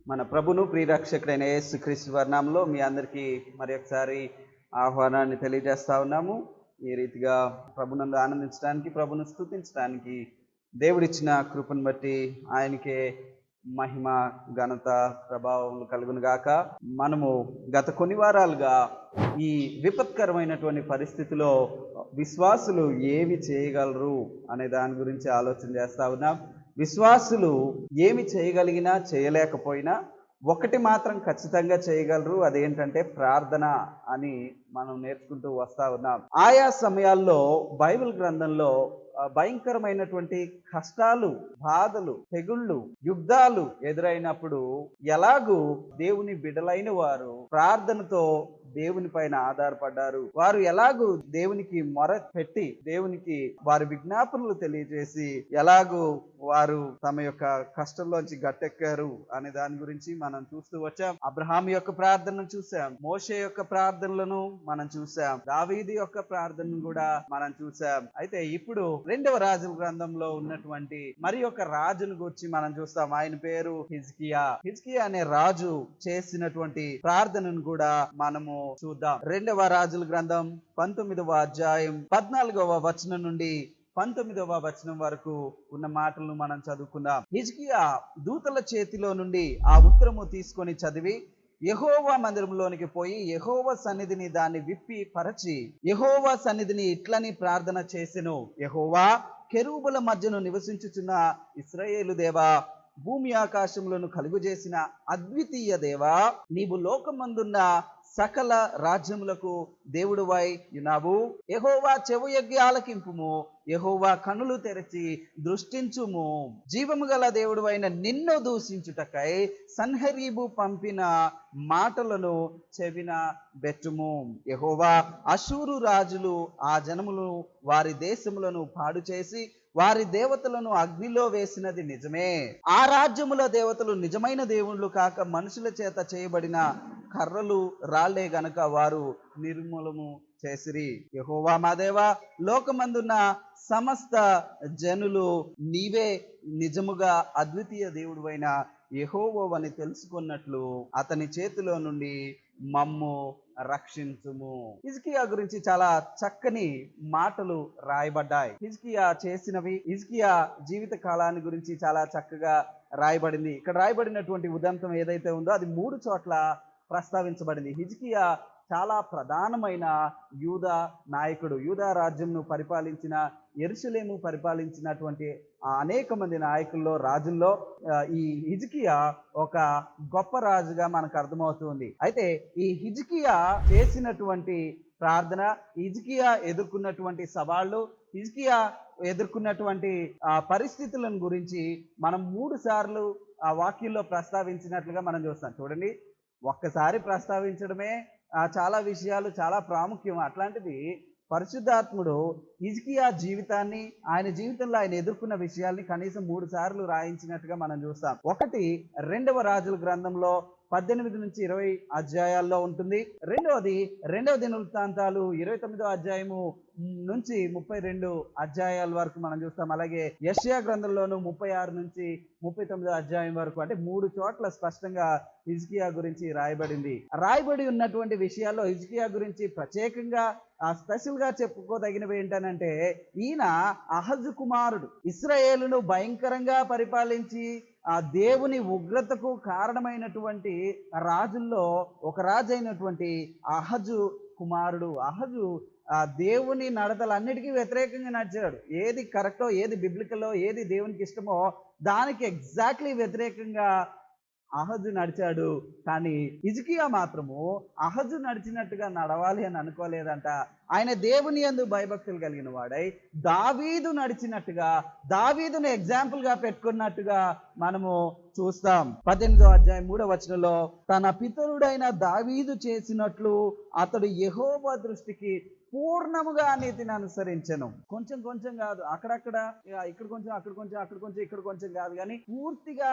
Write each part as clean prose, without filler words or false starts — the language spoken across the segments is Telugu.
మన ప్రభును ప్రియరక్షకుడైన యేసుక్రీస్తు వారి నామములో మీ అందరికీ మరి ఒకసారి ఆహ్వానాన్ని తెలియజేస్తా ఉన్నాము. ఈ రీతిగా ప్రభునందు ఆనందించడానికి, ప్రభును స్తుతించడానికి దేవుడిచ్చిన కృపను బట్టి ఆయనకే మహిమ, ఘనత, ప్రభావం కలుగును గాక. మనము గత కొన్ని వారాలుగా ఈ విపత్కరమైనటువంటి పరిస్థితిలో విశ్వాసులు ఏమి చేయగలరు అనే దాని గురించి ఆలోచన చేస్తా ఉన్నాం. విశ్వాసులు ఏమి చేయగలిగినా చేయలేకపోయినా ఒకటి మాత్రం ఖచ్చితంగా చేయగలరు, అదేంటంటే ప్రార్థన అని మనం నేర్చుకుంటూ వస్తా ఉన్నాం. ఆయా సమయాల్లో బైబిల్ గ్రంథంలో భయంకరమైనటువంటి కష్టాలు, బాధలు, తెగుళ్ళు, యుద్ధాలు ఎదురైనప్పుడు ఎలాగూ దేవుని బిడలైన వారు ప్రార్థనతో దేవుని పైన ఆధారపడ్డారు. వారు ఎలాగూ దేవునికి మొర పెట్టి దేవునికి వారి విజ్ఞాపనలు తెలియజేసి ఎలాగూ వారు తమ యొక్క కష్టంలోంచి గట్టెక్కారు అనే దాని గురించి మనం చూస్తూ వచ్చాం. అబ్రహాం యొక్క ప్రార్థనను చూసాం, మోషే యొక్క ప్రార్థనలను మనం చూసాం, దావీదు యొక్క ప్రార్థనను కూడా మనం చూసాం. అయితే ఇప్పుడు 2వ రాజుల గ్రంథంలో ఉన్నటువంటి మరి ఒక రాజును గురించి మనం చూస్తాం. ఆయన పేరు హిజ్కియా. హిజ్కియా అనే రాజు చేసినటువంటి ప్రార్థనను కూడా మనము చూద్దాం. 2వ రాజుల గ్రంథం 19వ అధ్యాయం 14వ వచనం నుండి 19వ వచనం వరకు ఉన్న మాటలను మనం చదువుకుందాం. హిజ్కియా దూతల చేతిలో నుండి ఆ ఉత్తరము తీసుకొని చదివి యెహోవా మందిరంలోనికి పోయి యెహోవా సన్నిధిని దాన్ని విప్పి పరచి యెహోవా సన్నిధిని ఇట్లని ప్రార్థన చేసెను. యెహోవా, కెరూబుల మధ్యను నివసించుచున్న ఇశ్రాయేలు దేవా, భూమి ఆకాశములను కలుగజేసిన అద్వితీయ దేవా, నీవు లోకమందున్న సకల రాజ్యములకు దేవుడువై ఉన్నావు. యెహోవా చెవుయొగ్గి ఆలకింపుము, యెహోవా కనులు తెరచి దృష్టించుము. జీవము గల దేవుడువైన నిన్ను దూషించుటకై సన్హెరీబు పంపిన మాటలను చెవిన బెట్టుము. యెహోవా, అషూరు రాజులు ఆ జనములను వారి దేశములను పాడు చేసి వారి దేవతలను అగ్నిలో వేసినది నిజమే. ఆ రాజ్యముల దేవతలు నిజమైన దేవుళ్ళు కాక మనుషుల చేత చేయబడిన కర్రలు రాళ్లే గనక వారు నిర్మూలము చేసిరి. యెహోవా మా దేవా, లోకమందున్న సమస్త జనులు నీవే నిజముగా అద్వితీయ దేవుడువైన యెహోవాని తెలుసుకున్నట్లు అతని చేతిలో నుండి మమ్ము రక్షించుము. హిజ్కియా గురించి చాలా చక్కని మాటలు రాయబడ్డాయి. హిజ్కియా చేసినవి, హిజ్కియా జీవిత కాలాన్ని గురించి చాలా చక్కగా రాయబడింది. ఇక్కడ రాయబడినటువంటి ఉదంతం ఏదైతే ఉందో అది 3 చోట్ల ప్రస్తావించబడింది. హిజ్కియా చాలా ప్రధానమైన యూదా నాయకుడు. యూదా రాజ్యంను పరిపాలించిన, యెరూషలేము పరిపాలించినటువంటి అనేక మంది నాయకుల్లో, రాజుల్లో ఈ హిజ్కియా ఒక గొప్ప రాజుగా మనకు అర్థమవుతుంది. అయితే ఈ హిజ్కియా చేసినటువంటి ప్రార్థన, హిజ్కియా ఎదుర్కొన్నటువంటి సవాళ్ళు, హిజ్కియా ఎదుర్కొన్నటువంటి పరిస్థితులను గురించి మనం 3 సార్లు ఆ వాక్యంలో ప్రస్తావించినట్లుగా మనం చూస్తాం. చూడండి, ఒక్కసారి ప్రస్తావించడమే చాలా విషయాలు చాలా ప్రాముఖ్యం. అట్లాంటిది పరిశుద్ధాత్ముడు హిజ్కియా జీవితాన్ని, ఆయన జీవితంలో ఆయన ఎదుర్కొన్న విషయాల్ని కనీసం 3 సార్లు రాయించినట్టుగా మనం చూస్తాం. ఒకటి 2వ రాజుల గ్రంథంలో 18 నుంచి 20 అధ్యాయాల్లో ఉంటుంది. రెండవది 2వ దినవృత్తాంతాలు 29వ అధ్యాయము నుంచి 32 అధ్యాయాల వరకు మనం చూస్తాం. అలాగే యెషయా గ్రంథంలోను 36 నుంచి 39వ అధ్యాయం వరకు, అంటే 3 చోట్ల స్పష్టంగా హిజ్కియా గురించి రాయబడింది. రాయబడి ఉన్నటువంటి విషయాల్లో హిజ్కియా గురించి ప్రత్యేకంగా స్పెషల్ గా చెప్పుకోదగినవి ఏంటనంటే, ఈయన అహజు కుమారుడు. ఇశ్రాయేలును భయంకరంగా పరిపాలించి ఆ దేవుని ఉగ్రతకు కారణమైనటువంటి రాజుల్లో ఒక రాజు అయినటువంటి అహజు కుమారుడు. అహజు దేవుని నడతలన్నిటికీ వ్యతిరేకంగా నడిచాడు. ఏది కరెక్టో, ఏది బిబ్లికలో, ఏది దేవునికి ఇష్టమో దానికి ఎగ్జాక్ట్లీ వ్యతిరేకంగా అహజు నడిచాడు. కానీ హిజ్కియా మాత్రము అహజు నడిచినట్టుగా నడవాలి అని అనుకోలేదంట. ఆయన దేవుని యందు భయభక్తులు కలిగిన వాడై దావీదు నడిచినట్టుగా, దావీదును ఎగ్జాంపుల్ గా పెట్టుకున్నట్టుగా మనము చూస్తాం. 18వ అధ్యాయం 3వ వచనంలో, తన పితరుడైన దావీదు చేసినట్లు అతడు యెహోవా దృష్టికి పూర్ణముగా నీతిని అనుసరించెను. కొంచెం కొంచెం కాదు, అక్కడక్కడ, ఇక్కడ కొంచెం, అక్కడ కొంచెం, అక్కడ కొంచెం, ఇక్కడ కొంచెం కాదు, కానీ పూర్తిగా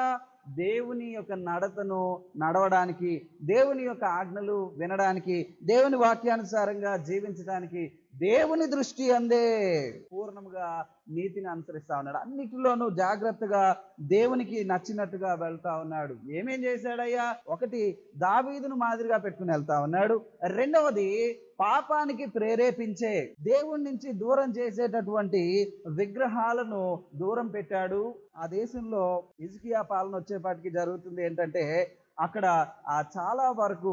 దేవుని యొక్క నడతను నడవడానికి, దేవుని యొక్క ఆజ్ఞలు వినడానికి, దేవుని వాక్యానుసారంగా జీవించడానికి అనుసరించడానికి దేవుని దృష్టి అందే పూర్ణముగా నీతిని అనుసరిస్తా ఉన్నాడు. అన్నిటిలోనూ జాగ్రత్తగా దేవునికి నచ్చినట్టుగా వెళ్తా ఉన్నాడు. ఏమేం చేశాడయ్యా? ఒకటి, దావీదును మాదిరిగా పెట్టుకుని వెళ్తా ఉన్నాడు. రెండవది, పాపానికి ప్రేరేపించే, దేవుడి నుంచి దూరం చేసేటటువంటి విగ్రహాలను దూరం పెట్టాడు. ఆ దేశంలో హిజ్కియా పాలన వచ్చేపాటికి జరుగుతుంది ఏంటంటే, అక్కడ చాలా వరకు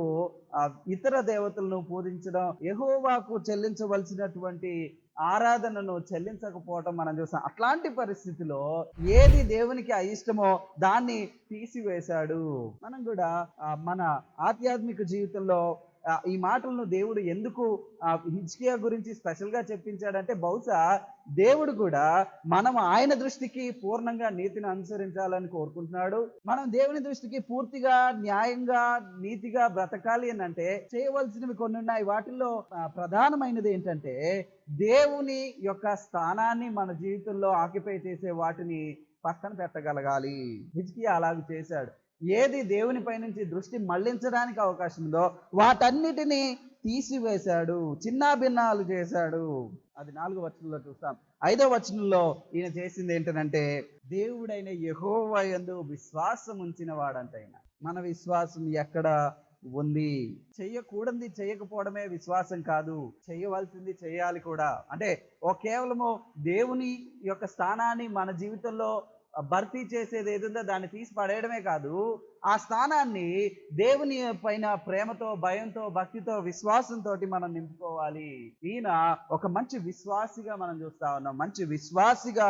ఇతర దేవతలను పూజించడం, యెహోవాకు చెల్లించవలసినటువంటి ఆరాధనను చెల్లించకపోవటం మనం చూస్తాం. అట్లాంటి పరిస్థితిలో ఏది దేవునికి అయిష్టమో దాన్ని తీసివేశాడు. మనం కూడా మన ఆధ్యాత్మిక జీవితంలో ఈ మాటలను దేవుడు ఎందుకు హిజ్కియా గురించి స్పెషల్గా చెప్పించాడంటే, బహుశా దేవుడు కూడా మనం ఆయన దృష్టికి పూర్ణంగా నీతిని అనుసరించాలని కోరుకుంటున్నాడు. మనం దేవుని దృష్టికి పూర్తిగా న్యాయంగా నీతిగా బ్రతకాలి అని అంటే చేయవలసినవి కొన్ని ఉన్నాయి. వాటిల్లో ప్రధానమైనది ఏంటంటే, దేవుని యొక్క స్థానాన్ని మన జీవితంలో ఆక్యుపై చేసే వాటిని పక్కన పెట్టగలగాలి. హిజ్కియా అలాగ చేశాడు. ఏది దేవునిపై నుంచి దృష్టి మళ్లించడానికి అవకాశం ఉందో వాటన్నిటినీ తీసివేశాడు, చిన్నాభిన్నాలు చేశాడు. అది 4వ వచనంలో చూస్తాం. 5వ వచనంలో ఈయన చేసింది ఏంటంటే, దేవుడైన యెహోవా యందు విశ్వాసం ఉంచిన వాడంట. ఆయన మన విశ్వాసం ఎక్కడ ఉంది? చెయ్యకూడదు చేయకపోవడమే విశ్వాసం కాదు, చేయవలసింది చేయాలి కూడా. అంటే కేవలము దేవుని యొక్క స్థానాన్ని మన జీవితంలో భర్తీ చేసేది ఏదుందో దాన్ని తీసి పడేయడమే కాదు, ఆ స్థానాన్ని దేవుని పైన ప్రేమతో, భయంతో, భక్తితో, విశ్వాసంతో మనం నింపుకోవాలి. ఈయన ఒక మంచి విశ్వాసిగా మనం చూస్తా ఉన్నాం. మంచి విశ్వాసిగా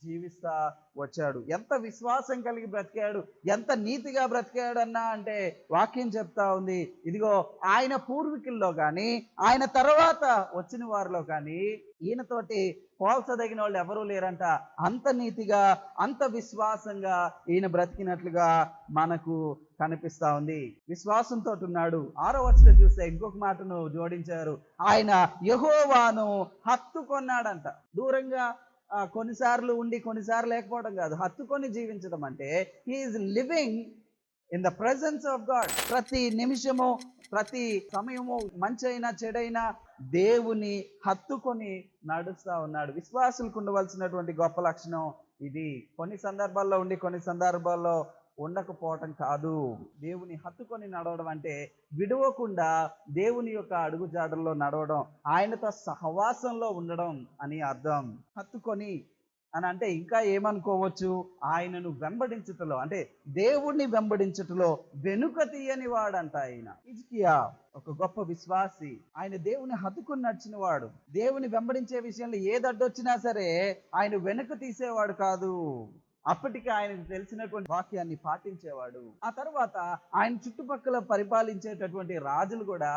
జీవిస్తా వచ్చాడు. ఎంత విశ్వాసం కలిగి బ్రతికాడు, ఎంత నీతిగా బ్రతికాడు అన్నా అంటే వాక్యం చెప్తా ఉంది, ఇదిగో ఆయన పూర్వీకుల్లో కానీ ఆయన తర్వాత వచ్చిన వారిలో కానీ ఈయనతోటి పోల్చదగిన వాళ్ళు ఎవరూ లేరంట. అంత నీతిగా, అంత విశ్వాసంగా ఈయన బ్రతికినట్లుగా మనకు కనిపిస్తా ఉంది. విశ్వాసంతో ఉన్నాడు. 6వ వచనం చూస్తే ఇంకొక మాటను జోడించారు. ఆయన యెహోవాను హత్తుకొన్నాడంట. దూరంగా కొన్నిసార్లు ఉండి కొన్నిసార్లు లేకపోవడం కాదు, హత్తుకొని జీవించడం అంటే he is living in the presence of God. ప్రతి నిమిషము, ప్రతి సమయము, మంచైనా చెడైనా దేవుని హత్తుకొని నడుస్తా ఉన్నాడు. విశ్వాసులకు ఉండవలసినటువంటి గొప్ప లక్షణం ఇది. కొన్ని సందర్భాల్లో ఉండి కొన్ని సందర్భాల్లో ఉండకపోవటం కాదు. దేవుని హత్తుకొని నడవడం అంటే విడవకుండా దేవుని యొక్క అడుగుజాడల్లో నడవడం, ఆయనతో సహవాసంలో ఉండడం అని అర్థం. హత్తుకొని అని అంటే ఇంకా ఏమనుకోవచ్చు, ఆయనను వెంబడించుటలో, అంటే దేవుణ్ణి వెంబడించుటలో వెనుక తీయని వాడంట ఆయన. హిజ్కియా ఒక గొప్ప విశ్వాసి. ఆయన దేవుని హత్తుకొని నడిచిన వాడు. దేవుని వెంబడించే విషయంలో ఏదడ్డొచ్చినా సరే ఆయన వెనుక తీసేవాడు కాదు. అప్పటికి ఆయనకు తెలిసినటువంటి వాక్యాన్ని పాటించేవాడు. ఆ తర్వాత ఆయన చుట్టుపక్కల పరిపాలించేటటువంటి రాజులు కూడా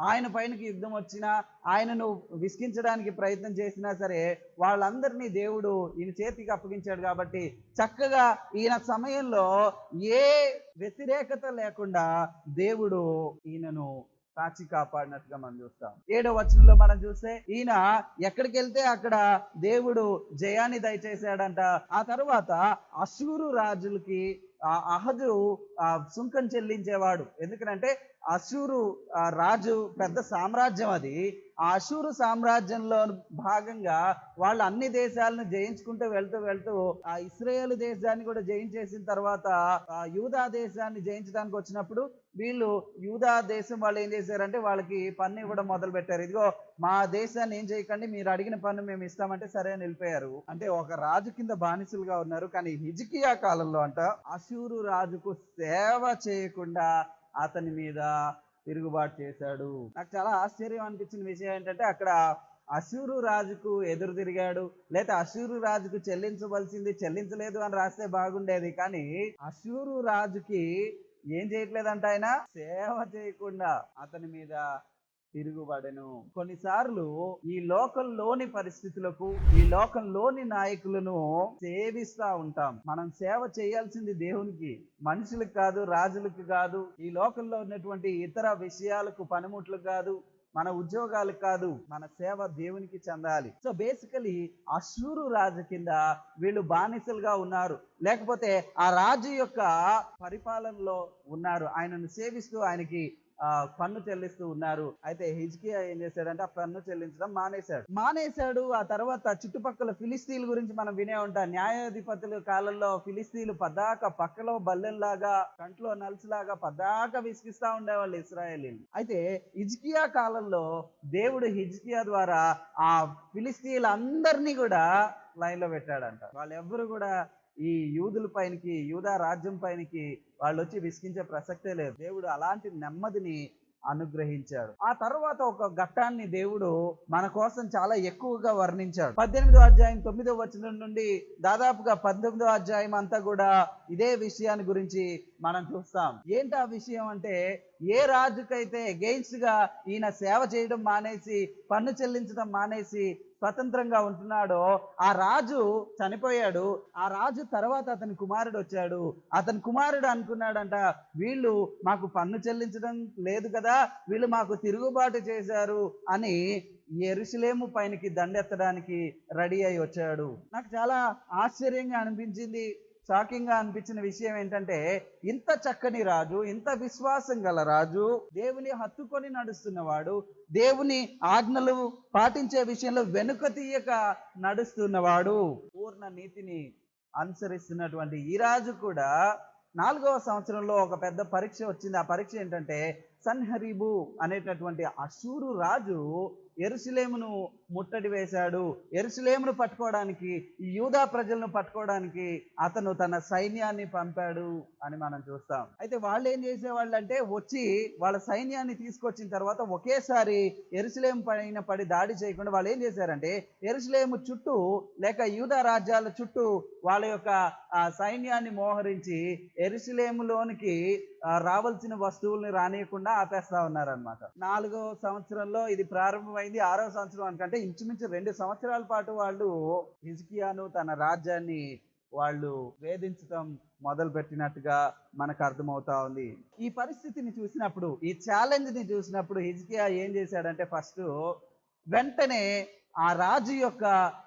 ఆయన పైనకి యుద్ధం వచ్చినా, ఆయనను విసిగించడానికి ప్రయత్నం చేసినా సరే వాళ్ళందరినీ దేవుడు ఈయన చేతికి అప్పగించాడు. కాబట్టి చక్కగా ఈయన సమయంలో ఏ వ్యతిరేకత లేకుండా దేవుడు ఈయనను కాచి కాపాడినట్టుగా మనం చూస్తాం. 7వ వచనంలో మనం చూస్తే ఈయన ఎక్కడికి వెళ్తే అక్కడ దేవుడు జయాన్ని దయచేశాడంట. ఆ తర్వాత అష్షూరు రాజులకి అహజు సుంకం చెల్లించేవాడు. ఎందుకంటే అష్షూరు రాజు పెద్ద సామ్రాజ్యం. అది ఆ అష్షూరు సామ్రాజ్యంలో భాగంగా వాళ్ళు అన్ని దేశాలను జయించుకుంటూ వెళ్తూ ఆ ఇశ్రాయేలు దేశాన్ని కూడా జయించేసిన తర్వాత యూదా దేశాన్ని జయించడానికి వచ్చినప్పుడు వీళ్ళు యూదా దేశం వాళ్ళు ఏం చేశారంటే వాళ్ళకి పన్ను ఇవ్వడం మొదలు పెట్టారు. ఇదిగో మా దేశాన్ని ఏం చేయకండి, మీరు అడిగిన పన్ను మేము ఇస్తామంటే సరే అని వెళ్ళిపోయారు. అంటే ఒక రాజు కింద బానిసలుగా ఉన్నారు. కానీ హిజ్కియా కాలంలో అంట అష్షూరు రాజుకు సేవ చేయకుండా అతని మీద తిరుగుబాటు చేశాడు. నాకు చాలా ఆశ్చర్యం అనిపించిన విషయం ఏంటంటే, అక్కడ అష్షూరు రాజుకు ఎదురు తిరిగాడు, లేదా అష్షూరు రాజుకు చెల్లించవలసింది చెల్లించలేదు అని రాస్తే బాగుండేది. కానీ అష్షూరు రాజుకి ఏం చేయట్లేదంట, ఆయన సేవ చేయకుండా అతని మీద తిరుగుబడెను. కొన్నిసార్లు ఈ లోకంలోని పరిస్థితులకు, ఈ లోకంలోని నాయకులను సేవిస్తా ఉంటాం. మనం సేవ చేయాల్సింది దేవునికి, మనుషులకు కాదు, రాజులకు కాదు, ఈ లోకంలో ఉన్నటువంటి ఇతర విషయాలకు, పనిముట్లకు కాదు, మన ఉద్యోగాలకు కాదు. మన సేవ దేవునికి చెందాలి. సో బేసికలీ అష్షూరు రాజు కింద వీళ్ళు బానిసలుగా ఉన్నారు, లేకపోతే ఆ రాజు యొక్క పరిపాలనలో ఉన్నారు. ఆయనను సేవిస్తూ ఆయనకి పన్ను చెల్లిస్తూ ఉన్నారు. అయితే హిజ్కియా ఏం చేశాడంటే ఆ పన్ను చెల్లించడం మానేశాడు. ఆ తర్వాత చుట్టుపక్కల ఫిలిస్తీన్ల గురించి మనం వినే ఉంటాం. న్యాయాధిపతుల కాలంలో ఫిలిస్తీన్లు పద్దాక పక్కలో బల్లెంలాగా కంట్లో నలుసులాగా పద్దాక విసిగిస్తా ఉండేవాళ్ళు ఇశ్రాయేలీలు. అయితే హిజ్కియా కాలంలో దేవుడు హిజ్కియా ద్వారా ఆ ఫిలిస్తీన్లందరినీ కూడా లైన్ లో పెట్టాడంట. వాళ్ళెవ్వరు కూడా ఈ యూదుల పైనకి, యూదా రాజ్యం పైనకి వాళ్ళు వచ్చి విసిగించే ప్రసక్తే లేదు. దేవుడు అలాంటి నెమ్మదిని అనుగ్రహించాడు. ఆ తర్వాత ఒక ఘట్టాన్ని దేవుడు మన కోసం చాలా ఎక్కువగా వర్ణించాడు. 18వ అధ్యాయం 9వ వచనం నుండి దాదాపుగా 19వ అధ్యాయం అంతా కూడా ఇదే విషయాన్ని గురించి మనం చూస్తాం. ఏంటి ఆ విషయం అంటే, ఏ రాజుకైతే అగెయిన్స్ట్ గా ఈయన సేవ చేయడం మానేసి, పన్ను చెల్లించడం మానేసి స్వతంత్రంగా ఉంటున్నాడో ఆ రాజు చనిపోయాడు. ఆ రాజు తర్వాత అతని కుమారుడు వచ్చాడు. అతని కుమారుడు అనుకున్నాడంట, వీళ్ళు మాకు పన్ను చెల్లించడం లేదు కదా, వీళ్ళు మాకు తిరుగుబాటు చేశారు అని యెరూషలేము పైనకి దండెత్తడానికి రెడీ అయి వచ్చాడు. నాకు చాలా ఆశ్చర్యంగా అనిపించింది, షాకింగ్ గా అనిపించిన విషయం ఏంటంటే, ఇంత చక్కని రాజు, ఇంత విశ్వాసం గల రాజు, దేవుని హత్తుకొని నడుస్తున్నవాడు, దేవుని ఆజ్ఞలు పాటించే విషయంలో వెనుక తీయక నడుస్తున్నవాడు, పూర్ణ నీతిని అనుసరిస్తున్నటువంటి ఈ రాజు కూడా 4వ సంవత్సరంలో ఒక పెద్ద పరీక్ష వచ్చింది. ఆ పరీక్ష ఏంటంటే, సన్హరీబు అనేటటువంటి అషూరు రాజు యెరూషలేమును ముట్టడి వేశాడు. యెరూషలేమును పట్టుకోవడానికి, ఈ యూదా ప్రజలను పట్టుకోవడానికి అతను తన సైన్యాన్ని పంపాడు అని మనం చూస్తాం. అయితే వాళ్ళు ఏం చేసేవాళ్ళు అంటే, వచ్చి వాళ్ళ సైన్యాన్ని తీసుకొచ్చిన తర్వాత ఒకేసారి యెరూషలేము పైన పడి దాడి చేయకుండా వాళ్ళు ఏం చేశారంటే, యెరూషలేము చుట్టూ లేక యూదా రాజ్యాల చుట్టూ వాళ్ళ యొక్క సైన్యాన్ని మోహరించి యెరూషలేములోనికి రావాల్సిన వస్తువుల్ని రానియకుండా ఆపేస్తా ఉన్నారనమాట. 4వ సంవత్సరంలో ఇది ప్రారంభమైంది. 6వ సంవత్సరం అనుకంటే ఇంచుమించు 2 సంవత్సరాల పాటు వాళ్ళు హిజ్కియాను తన రాజ్యాన్ని వాళ్ళు వేధించడం మొదలు పెట్టినట్టుగా మనకు అర్థమవుతా ఉంది. ఈ పరిస్థితిని చూసినప్పుడు, ఈ ఛాలెంజ్ ని చూసినప్పుడు హిజ్కియా ఏం చేశాడంటే, ఫస్ట్ వెంటనే ఆ రాజు యొక్క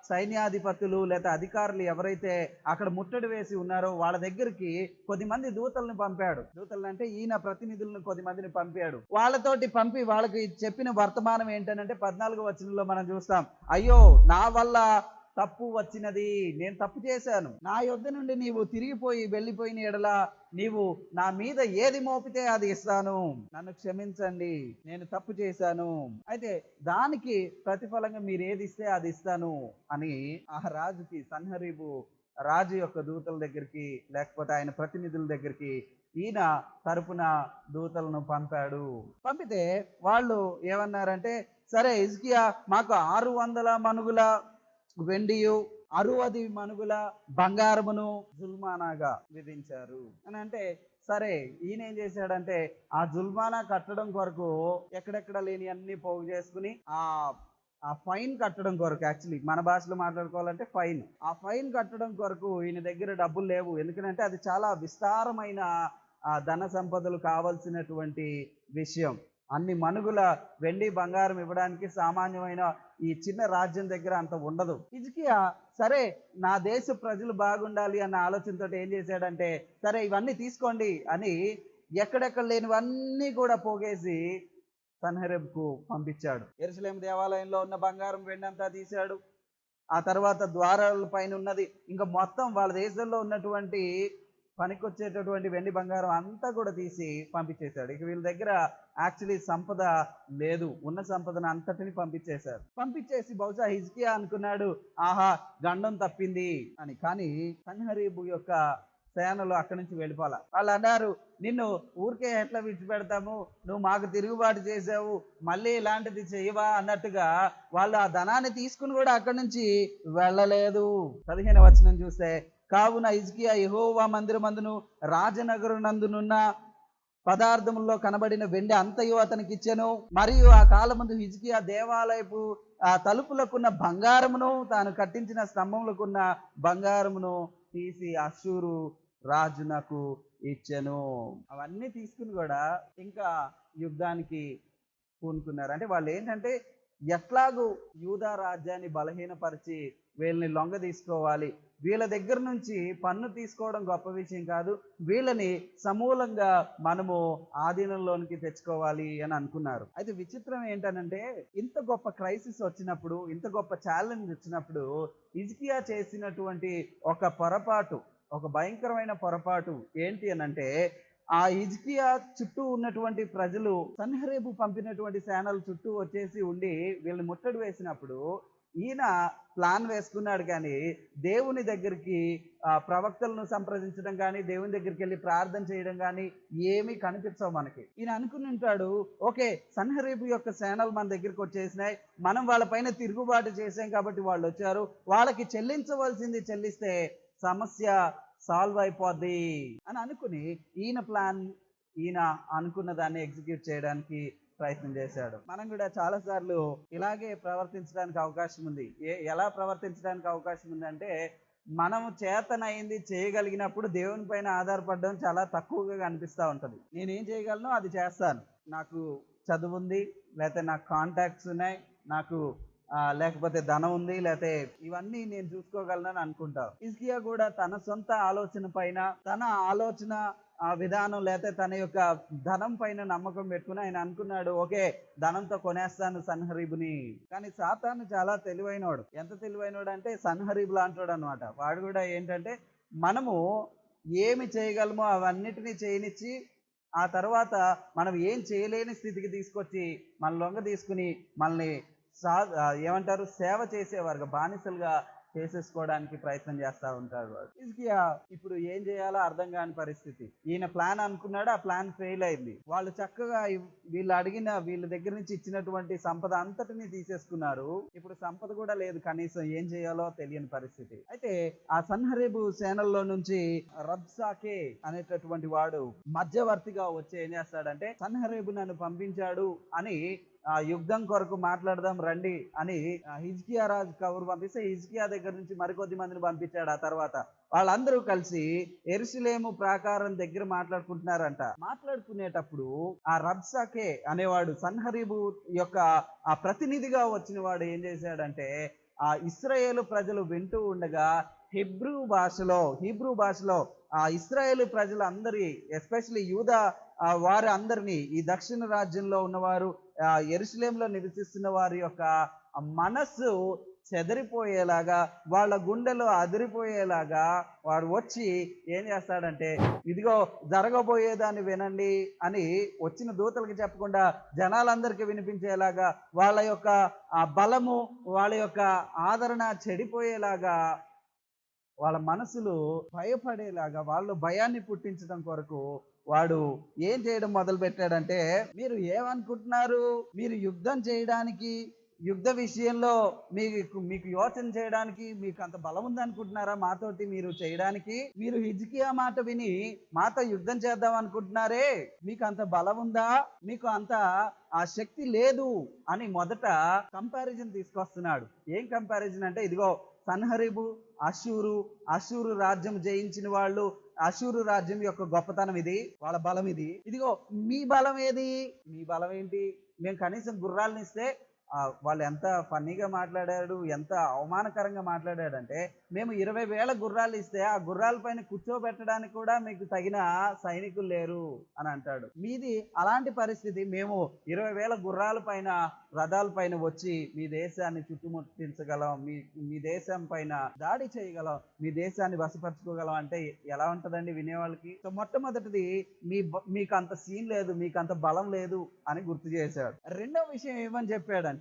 సైన్యాధిపతులు లేదా అధికారులు ఎవరైతే అక్కడ ముట్టడి వేసి ఉన్నారో వాళ్ళ దగ్గరికి కొద్దిమంది దూతలను పంపాడు. దూతలు అంటే ఈయన ప్రతినిధులను కొద్దిమందిని పంపాడు. వాళ్ళతోటి పంపి వాళ్ళకి చెప్పిన వర్తమానం ఏంటంటే, 14వ వచనంలో మనం చూస్తాం, అయ్యో నా వల్ల తప్పు వచ్చినది, నేను తప్పు చేశాను, నా యొద్ద నుండి నీవు తిరిగిపోయి వెళ్ళిపోయిన ఎడల నీవు నా మీద ఏది మోపితే అది ఇస్తాను, నన్ను క్షమించండి, నేను తప్పు చేశాను, అయితే దానికి ప్రతిఫలంగా మీరు ఏది ఇస్తే అది ఇస్తాను అని ఆ రాజుకి, సన్హరీబు రాజు యొక్క దూతల దగ్గరికి లేకపోతే ఆయన ప్రతినిధుల దగ్గరికి ఈయన తరపున దూతలను పంపాడు. పంపితే వాళ్ళు ఏమన్నారంటే, సరే హిజ్కియా మాకు 600 మనుగుల వెండియు 60 మనుగుల బంగారమును జుల్మానాగా విధించారు అని అంటే, సరే ఈయన ఏం చేశాడంటే ఆ జుల్మానా కట్టడం కొరకు ఎక్కడెక్కడ లేని అన్ని పోగు చేసుకుని ఆ ఫైన్ కట్టడం కొరకు, యాక్చువల్లీ మన భాషలో మాట్లాడుకోవాలంటే ఫైన్, ఆ ఫైన్ కట్టడం కొరకు ఈయన దగ్గర డబ్బులు లేవు. ఎందుకంటే అది చాలా విస్తారమైన ధన సంపదలు కావలసినటువంటి విషయం. అన్ని మనుగుల వెండి బంగారం ఇవ్వడానికి సామాన్యమైన ఈ చిన్న రాజ్యం దగ్గర అంత ఉండదు. హిజ్కియా సరే నా దేశ ప్రజలు బాగుండాలి అన్న ఆలోచనతో ఏం చేశాడంటే, సరే ఇవన్నీ తీసుకోండి అని ఎక్కడెక్కడ లేనివన్నీ కూడా పోగేసి సన్హెరీబుకు పంపించాడు. యెరూషలేము దేవాలయంలో ఉన్న బంగారం వెండి అంతా తీశాడు. ఆ తర్వాత ద్వారాల పైన ఉన్నది, ఇంకా మొత్తం వాళ్ళ దేశంలో ఉన్నటువంటి పనికొచ్చేటటువంటి వెండి బంగారం అంతా కూడా తీసి పంపించేశాడు. ఇక వీళ్ళ దగ్గర యాక్చువల్లీ సంపద లేదు, ఉన్న సంపదను అంతటిని పంపించేశారు. పంపించేసి బహుశా హిజ్కియా అనుకున్నాడు, ఆహా గండం తప్పింది అని. కానీ సన్హెరీబు యొక్క సేనలు అక్కడి నుంచి వెళ్ళిపోవాల. వాళ్ళు అన్నారు, నిన్ను ఊరికే ఎట్లా విడిచిపెడతాము, నువ్వు మాకు తిరుగుబాటు చేసావు, మళ్ళీ ఇలాంటిది చేయవా అన్నట్టుగా వాళ్ళు ఆ ధనాన్ని తీసుకుని కూడా అక్కడి నుంచి వెళ్ళలేదు. 15వ వచనం చూస్తే, కావున హిజ్కియా యెహోవా మందిరమందును రాజనగరునందునున్న పదార్థముల్లో కనబడిన వెండి అంతయు అతనికి ఇచ్చెను. మరియు ఆ కాలమందు హిజ్కియా దేవాలయపు తలుపులకున్న బంగారమును, తాను కట్టించిన స్తంభములకున్న బంగారమును తీసి అష్షూరు రాజునకు ఇచ్చెను. అవన్నీ తీసుకుని కూడా ఇంకా యుద్ధానికి పూనుకున్నారు. అంటే వాళ్ళు ఏంటంటే, ఎట్లాగూ యూదా రాజ్యాన్ని బలహీనపరిచి వీళ్ళని లొంగ తీసుకోవాలి, వీళ్ళ దగ్గర నుంచి పన్ను తీసుకోవడం గొప్ప విషయం కాదు, వీళ్ళని సమూలంగా మనము ఆధీనంలోనికి తెచ్చుకోవాలి అని అనుకున్నారు. అయితే విచిత్రం ఏంటనంటే, ఇంత గొప్ప క్రైసిస్ వచ్చినప్పుడు, ఇంత గొప్ప ఛాలెంజ్ వచ్చినప్పుడు హిజ్కియా చేసినటువంటి ఒక పొరపాటు, ఒక భయంకరమైన పొరపాటు ఏంటి అనంటే, ఆ హిజ్కియా చుట్టూ ఉన్నటువంటి ప్రజలు సన్హెరీబు పంపినటువంటి సేనల చుట్టూ వచ్చేసి ఉండి వీళ్ళని ముట్టడి వేసినప్పుడు ఈయన ప్లాన్ వేసుకున్నాడు, కానీ దేవుని దగ్గరికి ప్రవక్తలను సంప్రదించడం కానీ, దేవుని దగ్గరికి వెళ్ళి ప్రార్థన చేయడం కానీ ఏమీ కనిపించవు మనకి. ఈయన అనుకుని ఉంటాడు, ఓకే సన్హెరీబు యొక్క సేనలు మన దగ్గరికి వచ్చేసినాయి, మనం వాళ్ళపైన తిరుగుబాటు చేసాం కాబట్టి వాళ్ళు వచ్చారు, వాళ్ళకి చెల్లించవలసింది చెల్లిస్తే సమస్య సాల్వ్ అయిపోద్ది అని అనుకుని ఈయన అనుకున్న దాన్ని ఎగ్జిక్యూట్ చేయడానికి ప్రయత్నం చేశాడు. మనం కూడా చాలాసార్లు ఇలాగే ప్రవర్తించడానికి అవకాశం ఉంది. ఎలా ప్రవర్తించడానికి అవకాశం ఉంది అంటే, మనం చేతనైంది చేయగలిగినప్పుడు దేవుని పైన ఆధారపడడం చాలా తక్కువగా కనిపిస్తూ ఉంటుంది. నేనేం చేయగలను అది చేస్తాను, నాకు చదువు ఉంది, లేకపోతే నాకు కాంటాక్ట్స్ ఉన్నాయి, నాకు లేకపోతే ధనం ఉంది, లేకపోతే ఇవన్నీ నేను చూసుకోగలనని అనుకుంటాను. హిజ్కియా కూడా తన సొంత ఆలోచన పైన, తన ఆలోచన విధానం, లేకపోతే తన యొక్క ధనం పైన నమ్మకం పెట్టుకుని ఆయన అనుకున్నాడు, ఓకే ధనంతో కొనేస్తాను సన్హరీబుని. కానీ సాతాను చాలా తెలివైనవాడు. ఎంత తెలివైనవాడు అంటే సన్హరీబు లాంటివాడు అనమాట. వాడు కూడా ఏంటంటే, మనము ఏమి చేయగలమో అవన్నిటినీ చేయనిచ్చి ఆ తర్వాత మనం ఏం చేయలేని స్థితికి తీసుకొచ్చి మన లొంగ తీసుకుని మనల్ని ఏమంటారు సేవ చేసేవారుగా, బానిసలుగా చేసేసుకోవడానికి ప్రయత్నం చేస్తూ ఉంటాడు వాడు. హిజ్కియా ఇప్పుడు ఏం చేయాలో అర్థం కాని పరిస్థితి. ఈయన ప్లాన్ అనుకున్నాడు, ఆ ప్లాన్ ఫెయిల్ అయింది. వాళ్ళు చక్కగా వీళ్ళ దగ్గర నుంచి ఇచ్చినటువంటి సంపద అంతటిని తీసేసుకున్నారు. ఇప్పుడు సంపద కూడా లేదు, కనీసం ఏం చేయాలో తెలియని పరిస్థితి. అయితే ఆ సన్హెరీబు సేనల్లో నుంచి రబ్సాకే అనేటటువంటి వాడు మధ్యవర్తిగా వచ్చి ఏం చేస్తాడంటే, సన్హెరీబు నన్ను పంపించాడు అని యుద్ధం కొరకు మాట్లాడదాం రండి అని హిజ్కియా రాజు కబురు పంపిస్తే, హిజ్కియా దగ్గర నుంచి మరికొద్ది మందిని పంపించాడు. ఆ తర్వాత వాళ్ళందరూ కలిసి యెరూషలేము ప్రాకారం దగ్గర మాట్లాడుకుంటున్నారంట. మాట్లాడుకునేటప్పుడు ఆ రబ్సాకే అనేవాడు సన్హెరీబు యొక్క ఆ ప్రతినిధిగా వచ్చిన వాడు ఏం చేశాడంటే, ఆ ఇశ్రాయేలు ప్రజలు వింటూ ఉండగా హీబ్రూ భాషలో ఆ ఇశ్రాయేలు ప్రజలందరి, ఎస్పెషల్లీ యూదా వారి అందరినీ, ఈ దక్షిణ రాజ్యంలో ఉన్నవారు, యెరూషలేములో నివసిస్తున్న వారి యొక్క మనస్సు చెదిరిపోయేలాగా, వాళ్ళ గుండెలు అదిరిపోయేలాగా వాడు వచ్చి ఏం చేస్తాడంటే, ఇదిగో జరగబోయేదాన్ని వినండి అని వచ్చిన దూతలకి చెప్పకుండా జనాలందరికీ వినిపించేలాగా, వాళ్ళ యొక్క బలము, వాళ్ళ యొక్క ఆదరణ చెడిపోయేలాగా, వాళ్ళ మనసులు భయపడేలాగా, వాళ్ళు భయాన్ని పుట్టించడం కొరకు వాడు ఏం చేయడం మొదలు పెట్టాడంటే, మీరు ఏమనుకుంటున్నారు, మీరు యుద్ధం చేయడానికి, యుద్ధ విషయంలో మీకు యోచన చేయడానికి మీకు అంత బలం ఉందనుకుంటున్నారా మాతోటి మీరు చేయడానికి? మీరు హిజ్కియా మాట విని మాతో యుద్ధం చేద్దాం అనుకుంటున్నారే, మీకు అంత బలం ఉందా? మీకు అంత ఆ శక్తి లేదు అని మొదట కంపారిజన్ తీసుకొస్తున్నాడు. ఏం కంపారిజన్ అంటే, ఇదిగో సన్హెరీబు అషూరు రాజ్యం జయించిన వాళ్ళు, అషూరు రాజ్యం యొక్క గొప్పతనం ఇది, వాళ్ళ బలం ఇది. ఇదిగో మీ బలం ఏది? మీ బలం ఏంటి? మేము కనీసం గుర్రాలను ఇస్తే వాళ్ళు ఎంత ఫన్నీగా మాట్లాడాడు, ఎంత అవమానకరంగా మాట్లాడాడంటే, మేము 20,000 గుర్రాలు ఇస్తే ఆ గుర్రాల పైన కూర్చోబెట్టడానికి కూడా మీకు తగిన సైనికులు లేరు అని అంటాడు. మీది అలాంటి పరిస్థితి, మేము 20,000 గుర్రాల పైన, రథాల పైన వచ్చి మీ దేశాన్ని చుట్టుముట్టించగలం, మీ దేశం పైన దాడి చేయగలం, మీ దేశాన్ని వశపరచుకోగలం అంటే ఎలా ఉంటుందండి వినేవాళ్ళకి? సో మొట్టమొదటిది మీకు అంత సీన్ లేదు, మీకు అంత బలం లేదు అని గుర్తు చేశాడు. రెండో విషయం ఏమని చెప్పాడంటే,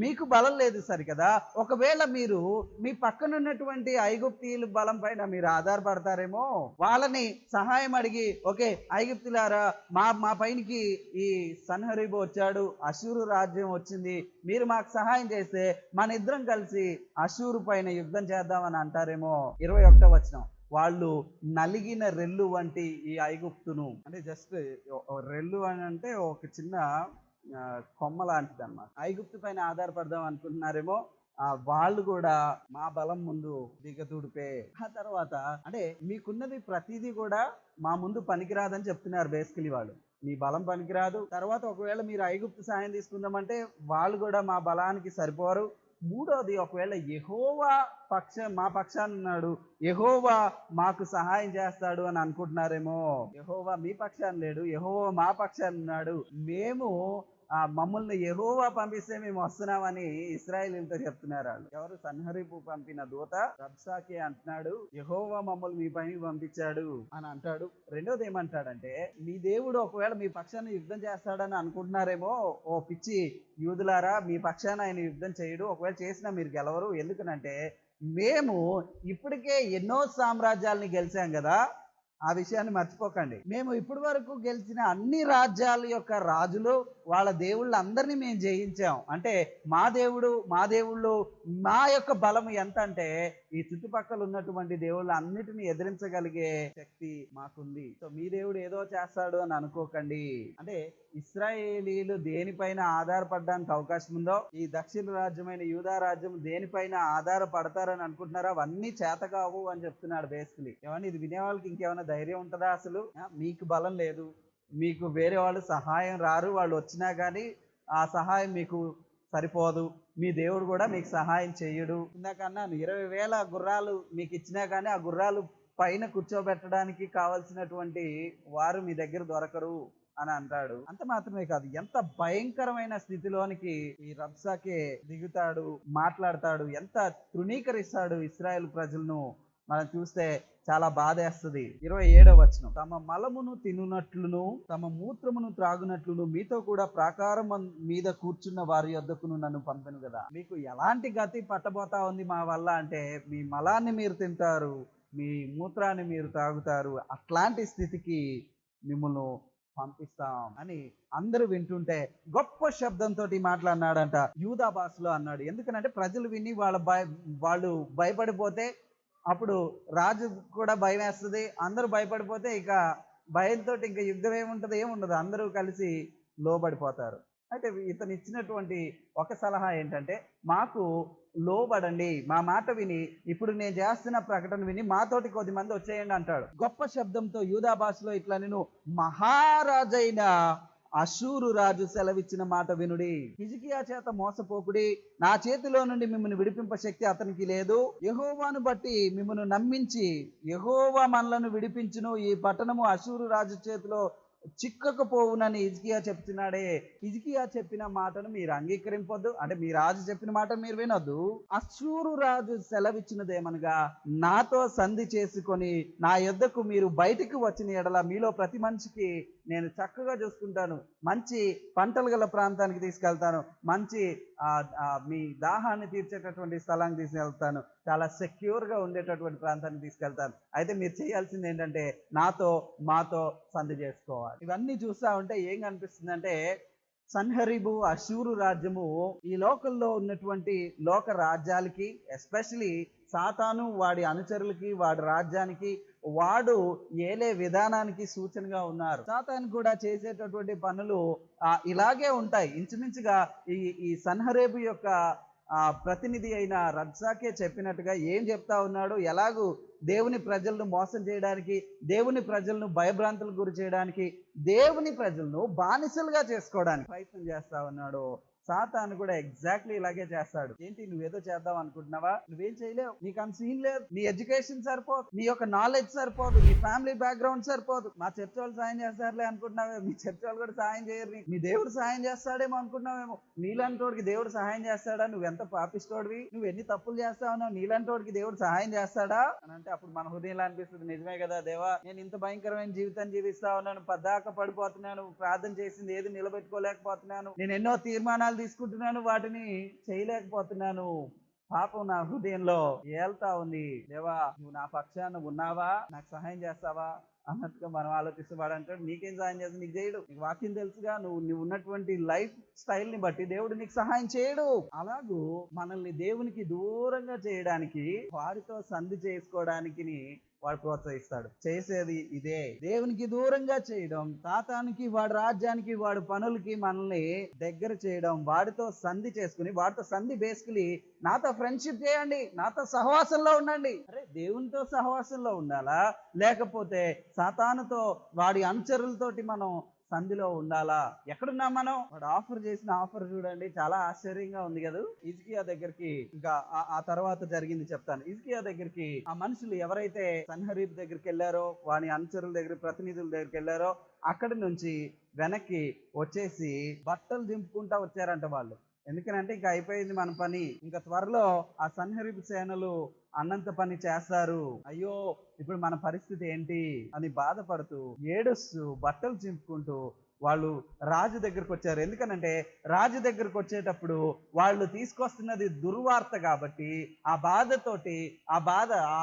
మీకు బలం లేదు సరికదా, ఒకవేళ మీరు మీ పక్కనున్నటువంటి ఐగుప్తీయుల బలం పైన మీరు ఆధారపడతారేమో, వాళ్ళని సహాయం అడిగి, ఓకే ఐగుప్తులారా మా పైనకి ఈ సన్హెరీబు వచ్చాడు, అషూరు రాజ్యం వచ్చింది, మీరు మాకు సహాయం చేస్తే మన ఇద్దరం కలిసి అషూరు పైన యుద్ధం చేద్దామని అంటారేమో. 21వ వచనం, వాళ్ళు నలిగిన రెల్లు వంటి ఈ ఐగుప్తును, అంటే జస్ట్ రెల్లు అని అంటే ఒక చిన్న కొమ్మ లాంటిది అన్నమాట. ఐగుప్తు పైన ఆధారపడదాం అనుకుంటున్నారేమో, వాళ్ళు కూడా మా బలం ముందు దిగదుడిపే. ఆ తర్వాత అంటే మీకున్నది ప్రతిదీ కూడా మా ముందు పనికిరాదని చెప్తున్నారు బేసికలీ వాళ్ళు. మీ బలం పనికిరాదు, తర్వాత ఒకవేళ మీరు ఐగుప్తు సాయం తీసుకుందామంటే వాళ్ళు కూడా మా బలానికి సరిపోరు, మూడోది, ఒకవేళ యెహోవా మా పక్షాన ఉన్నాడు, యెహోవా మాకు సహాయం చేస్తాడు అని అనుకుంటున్నారేమో. యెహోవా మీ పక్షాన లేడు, యెహోవా మా పక్షాన ఉన్నాడు, మేము మమ్మల్ని యెహోవా పంపిస్తే మేము వస్తున్నామని ఇశ్రాయేలీయులతో చెప్తున్నారు వాళ్ళు. ఎవరు? సన్హరీబు పంపిన దూత రబ్షాకే అంటున్నాడు, యెహోవా మమ్మల్ని మీ పైకి పంపించాడు అని అంటాడు. రెండోది ఏమంటాడంటే, మీ దేవుడు ఒకవేళ మీ పక్షాన యుద్ధం చేస్తాడని అనుకుంటున్నారేమో. ఓ పిచ్చి యూదులారా, మీ పక్షాన ఆయన యుద్ధం చేయడు, ఒకవేళ చేసినా మీరు గెలవరు. ఎందుకనంటే మేము ఇప్పటికే ఎన్నో సామ్రాజ్యాలని గెలిచాం కదా, ఆ విషయాన్ని మర్చిపోకండి. మేము ఇప్పటి వరకు గెలిచిన అన్ని రాజ్యాల యొక్క రాజులు, వాళ్ళ దేవుళ్ళు అందరినీ మేము జయించాం. అంటే మా దేవుళ్ళు మా యొక్క బలం ఎంత అంటే ఈ చుట్టుపక్కల ఉన్నటువంటి దేవుళ్ళు అన్నిటిని ఎదిరించగలిగే శక్తి మాకుంది. సో మీ దేవుడు ఏదో చేస్తాడు అని అనుకోకండి. అంటే ఇశ్రాయేలీలు దేనిపైన ఆధారపడడానికి అవకాశం ఉందో, ఈ దక్షిణ రాజ్యమైన యూదా రాజ్యం దేనిపైన ఆధారపడతారని అనుకుంటున్నారో అవన్నీ చేతకావు అని చెప్తున్నాడు బేసికలీ. ఏమన్నా ఇది వినే వాళ్ళకి ఇంకేమైనా ధైర్యం ఉంటుందా? అసలు మీకు బలం లేదు, మీకు వేరే వాళ్ళు సహాయం రారు, వాళ్ళు వచ్చినా కానీ ఆ సహాయం మీకు సరిపోదు, మీ దేవుడు కూడా మీకు సహాయం చేయడు. ఇందాకన్నా 20,000 గుర్రాలు మీకు ఇచ్చినా కానీ ఆ గుర్రాలు పైన కూర్చోబెట్టడానికి కావలసినటువంటి వారు మీ దగ్గర దొరకరు అని అంటాడు. అంత మాత్రమే కాదు, ఎంత భయంకరమైన స్థితిలోనికి ఈ రబ్షాకే దిగుతాడు, మాట్లాడతాడు, ఎంత తృణీకరిస్తాడు ఇశ్రాయేల్ ప్రజలను మనం చూస్తే చాలా బాధేస్తుంది. 27వ వచనం, తమ మలమును తినునట్లును తమ మూత్రమును త్రాగునట్లును మీతో కూడా ప్రాకారం మీద కూర్చున్న వారి యొద్దకును నన్ను పంపెను కదా. మీకు ఎలాంటి గతి పట్టబోతా ఉంది మా వల్ల అంటే, మీ మలాన్ని మీరు తింటారు, మీ మూత్రాన్ని మీరు తాగుతారు, అట్లాంటి స్థితికి మిమ్మల్ని పంపిస్తాం అని అందరూ వింటుంటే గొప్ప శబ్దంతో మాట్లాడినాడంట. యూదా భాషలో అన్నాడు. ఎందుకనంటే ప్రజలు విని వాళ్ళు భయపడిపోతే అప్పుడు రాజు కూడా భయం వేస్తుంది, అందరూ భయపడిపోతే ఇక భయంతో ఇంకా యుద్ధం ఏముంటుంది? ఏముండదు, అందరూ కలిసి లోబడిపోతారు. అయితే ఇతను ఇచ్చినటువంటి ఒక సలహా ఏంటంటే, మాకు లోబడండి, మా మాట విని ఇప్పుడు నేను చేస్తున్న ప్రకటన విని మాతోటి కొద్దిమంది వచ్చేయండి అంటాడు. గొప్ప శబ్దంతో యూదా భాషలో ఇట్లా, నేను మహారాజైన అషూరు రాజు సెలవిచ్చిన మాట వినుడి, హిజ్కియా చేత మోసపోకుడి, నా చేతిలో నుండి మిమ్మల్ని విడిపింప శక్తి అతనికి లేదు, యెహోవాను బట్టి మిమ్మల్ని నమ్మించి యెహోవా మనలను విడిపించును, ఈ పట్టణము అషూరు రాజు చేతిలో చిక్కకపోవునని హిజ్కియా చెప్తున్నాడే. హిజ్కియా చెప్పిన మాటను మీరు అంగీకరింపొద్దు, అంటే మీ రాజు చెప్పిన మాట మీరు వినొద్దు. అషూరు రాజు సెలవిచ్చినదేమనగా, నాతో సంధి చేసుకొని నా యొద్దకు మీరు బయటికి వచ్చిన ఎడల మీలో ప్రతి మనిషికి నేను చక్కగా చూసుకుంటాను, మంచి పంటలు గల ప్రాంతానికి తీసుకెళ్తాను, మంచి మీ దాహాన్ని తీర్చేటటువంటి స్థలానికి తీసుకెళ్తాను, చాలా సెక్యూర్గా ఉండేటటువంటి ప్రాంతానికి తీసుకెళ్తాను. అయితే మీరు చేయాల్సింది ఏంటంటే మాతో సంధి చేసుకోవాలి. ఇవన్నీ చూస్తా ఉంటే ఏం కనిపిస్తుంది అంటే, సన్హరీబు అషూరు రాజ్యము ఈ లోకంలో ఉన్నటువంటి లోక రాజ్యాలకి, ఎస్పెషలీ సాతాను వాడి అనుచరులకి, వాడి రాజ్యానికి, వాడు ఏలే విధానానికి సూచనగా ఉన్నారు. సాతాను కూడా చేసేటటువంటి పనులు ఇలాగే ఉంటాయి. ఇంచుమించుగా ఈ సన్హరీబు యొక్క ప్రతినిధి అయిన రబ్షాకే చెప్పినట్టుగా ఏం చెప్తా ఉన్నాడు, ఎలాగూ దేవుని ప్రజలను మోసం చేయడానికి, దేవుని ప్రజలను భయభ్రాంతులకు గురి చేయడానికి, దేవుని ప్రజలను బానిసలుగా చేసుకోవడానికి ప్రయత్నం చేస్తా ఉన్నాడు. సాతాను కూడా ఎగ్జాక్ట్లీ ఇలాగే చేస్తాడు. ఏంటి, నువ్వేదో చేద్దాం అనుకుంటున్నావా? నువ్వేం చేయలేవు, నీకు అంత సీన్ లేదు, నీ ఎడ్యుకేషన్ సరిపోదు, నీ యొక్క నాలెడ్జ్ సరిపోదు, నీ ఫ్యామిలీ బ్యాక్గ్రౌండ్ సరిపోదు. మా చర్చ్ వాళ్ళు సాయం చేస్తారులే అనుకుంటున్నావే, మీ చర్చ్ వాళ్ళు కూడా సాయం చేయరు. మీ దేవుడు సాయం చేస్తాడేమో అనుకుంటున్నావేమో. నీలాంటోడికి దేవుడు సహాయం చేస్తాడా? నువ్వెంత పాపిస్తోడివి, నువ్వు ఎన్ని తప్పులు చేస్తా ఉన్నావు, నీలాంటోడికి దేవుడు సహాయం చేస్తాడా అని అంటే అప్పుడు మన హృదయంలో అనిపిస్తుంది, నిజమే కదా దేవా, నేను ఇంత భయంకరమైన జీవితాన్ని జీవిస్తా ఉన్నాను, పద్దాక పడిపోతున్నాను, ప్రార్థన చేసింది ఏది నిలబెట్టుకోలేకపోతున్నాను, నేను ఎన్నో తీర్మానాలు తీసుకుంటున్నాను, వాటిని చేయలేకపోతున్నాను, పాపం నా హృదయంలో ఏల్తా ఉంది. దేవా, నువ్వు నా పక్షాన ఉన్నావా, నాకు సహాయం చేస్తావా అన్నట్టుగా మనం ఆలోచిస్తే వాడు అంటాడు, నీకేం సహాయం చేస్తాడు, నీకు చేయడు, నీకు వాక్యం తెలుసుగా, నువ్వు ఉన్నటువంటి లైఫ్ స్టైల్ ని బట్టి దేవుడు నీకు సహాయం చేయడు. అలాగూ మనల్ని దేవునికి దూరంగా చేయడానికి, వారితో సంధి చేసుకోవడానికి వాడు ప్రోత్సహిస్తాడు. చేసేది ఇదే, దేవునికి దూరంగా చేయడం, సాతానికి, వాడి రాజ్యానికి, వాడి పనులకి మనల్ని దగ్గర చేయడం, వాడితో సంధి చేసుకుని, వాడితో సంధి బేసికలీ నాతో ఫ్రెండ్షిప్ చేయండి, నాతో సహవాసంలో ఉండండి. అరే దేవునితో సహవాసంలో ఉండాలా, లేకపోతే సాతానుతో వాడి అనుచరులతోటి మనం సంధిలో ఉండాలా? ఎక్కడున్నాం మనం? వాడు ఆఫర్ చేసిన ఆఫర్ చూడండి, చాలా ఆశ్చర్యంగా ఉంది కదా. హిజ్కియా దగ్గరికి, ఇంకా ఆ తర్వాత జరిగింది చెప్తాను. హిజ్కియా దగ్గరికి ఆ మనుషులు ఎవరైతే సన్హరీబ్ దగ్గరికి వెళ్ళారో, వాని అనుచరుల దగ్గర, ప్రతినిధుల దగ్గరికి వెళ్ళారో, అక్కడి నుంచి వెనక్కి వచ్చేసి బట్టలు దింపుకుంటా వచ్చారంట వాళ్ళు. ఎందుకనంటే ఇంకా అయిపోయింది మన పని, ఇంకా త్వరలో ఆ సన్హరీబ్ సేనలు అన్నంత పని చేస్తారు, అయ్యో ఇప్పుడు మన పరిస్థితి ఏంటి అని బాధపడుతూ, ఏడుస్తూ, బట్టలు చింపుకుంటూ వాళ్ళు రాజు దగ్గరకు వచ్చారు. ఎందుకనంటే రాజు దగ్గరకు వచ్చేటప్పుడు వాళ్ళు తీసుకొస్తున్నది దుర్వార్త కాబట్టి ఆ బాధతోటి, ఆ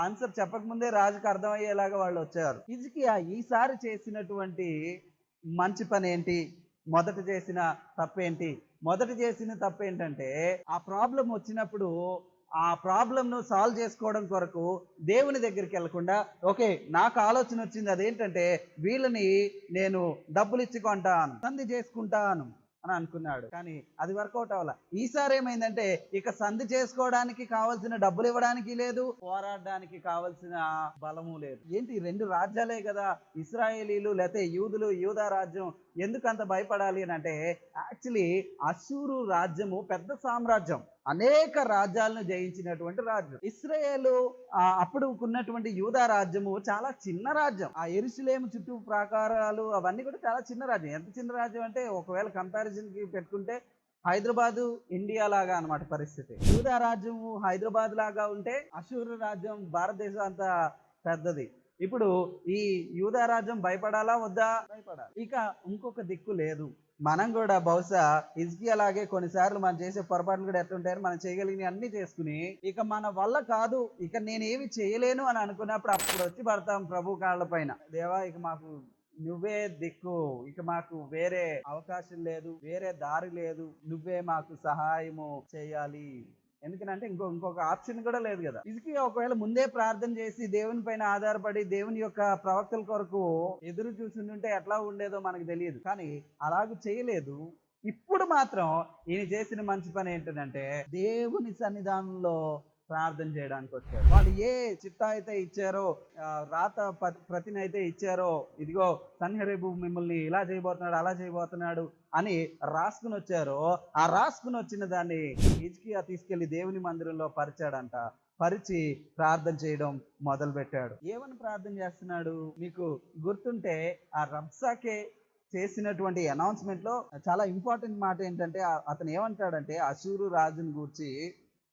ఆన్సర్ చెప్పకముందే రాజుకు అర్థమయ్యేలాగా వాళ్ళు వచ్చారు. హిజ్కియా ఈసారి చేసినటువంటి మంచి పని ఏంటి, మొదట చేసిన తప్పేంటి? మొదట చేసిన తప్పేంటంటే ఆ ప్రాబ్లం వచ్చినప్పుడు ఆ ప్రాబ్లంను సాల్వ్ చేసుకోవడం కొరకు దేవుని దగ్గరికి వెళ్లకుండా, ఓకే నాకు ఆలోచన వచ్చింది, అదేంటంటే వీళ్ళని నేను డబ్బులు ఇచ్చి కొంటాను, సంధి చేసుకుంటాను అని అనుకున్నాడు. కానీ అది వర్కౌట్ అవ్వాల. ఈసారి ఏమైందంటే ఇక సంధి చేసుకోవడానికి కావాల్సిన డబ్బులు ఇవ్వడానికి లేదు, పోరాడడానికి కావాల్సిన బలము లేదు. ఏంటి, రెండు రాజ్యాలే కదా, ఇశ్రాయేలీలు లేకపోతే యూదులు, యూదా రాజ్యం ఎందుకు అంత భయపడాలి అని అంటే, యాక్చువల్లీ అష్షూరు రాజ్యము పెద్ద సామ్రాజ్యం, అనేక రాజ్యాలను జయించినటువంటి రాజ్యం. ఇశ్రాయేలు అప్పుడు ఉన్నటువంటి యూదా రాజ్యము చాలా చిన్న రాజ్యం. ఆ యెరూషలేము చుట్టూ ప్రాకారాలు అవన్నీ కూడా చాలా చిన్న రాజ్యం. ఎంత చిన్న రాజ్యం అంటే ఒకవేళ కంపారిజన్ కి పెట్టుకుంటే హైదరాబాదు ఇండియా లాగా అనమాట పరిస్థితి. యూదా రాజ్యము హైదరాబాద్ లాగా ఉంటే అష్షూరు రాజ్యం భారతదేశం అంత పెద్దది. ఇప్పుడు ఈ యూదా రాజ్యం భయపడాలా వద్దా? భయపడాలి. ఇక ఇంకొక దిక్కు లేదు. మనం కూడా బహుశా హిజ్కియా లాగే కొన్నిసార్లు మనం చేసే పొరపాట్లు కూడా ఎట్లుంటాయని, మనం చేయగలిగిన అన్ని చేసుకుని ఇక మన వల్ల కాదు, ఇక నేనేమి చేయలేను అని అనుకున్నప్పుడు అప్పుడు వచ్చి పడతాం ప్రభు కాళ్ళ పైన. దేవా ఇక మాకు నువ్వే దిక్కు, ఇక మాకు వేరే అవకాశం లేదు, వేరే దారి లేదు, నువ్వే మాకు సహాయము చేయాలి. ఎందుకంటే ఇంకొక ఆప్షన్ కూడా లేదు కదా. హిజ్కియా ఒకవేళ ముందే ప్రార్థన చేసి దేవుని పైన ఆధారపడి దేవుని యొక్క ప్రవక్తల కొరకు ఎదురు చూస్తుంటే ఎట్లా ఉండేదో మనకు తెలియదు. కానీ అలాగూ చేయలేదు. ఇప్పుడు మాత్రం ఈయన చేసిన మంచి పని ఏంటంటే దేవుని సన్నిధానంలో ప్రార్థన చేయడానికి వచ్చారు. వాళ్ళు ఏ చిట్టా అయితే ఇచ్చారో, రాత ప్రతిని అయితే ఇచ్చారో, ఇదిగో సన్హరీబు మిమ్మల్ని ఇలా చేయబోతున్నాడు, అలా చేయబోతున్నాడు అని రాసుకుని వచ్చారో, ఆ రాసుకుని వచ్చిన దాన్ని హిజ్కియా తీసుకెళ్లి దేవుని మందిరంలో పరిచాడంట. పరిచి ప్రార్థన చేయడం మొదలు పెట్టాడు. ఏమని ప్రార్థన చేస్తున్నాడు? మీకు గుర్తుంటే ఆ రబ్సాకే చేసినటువంటి అనౌన్స్మెంట్ లో చాలా ఇంపార్టెంట్ మాట ఏంటంటే, అతను ఏమంటాడంటే అష్షూరు రాజుని గూర్చి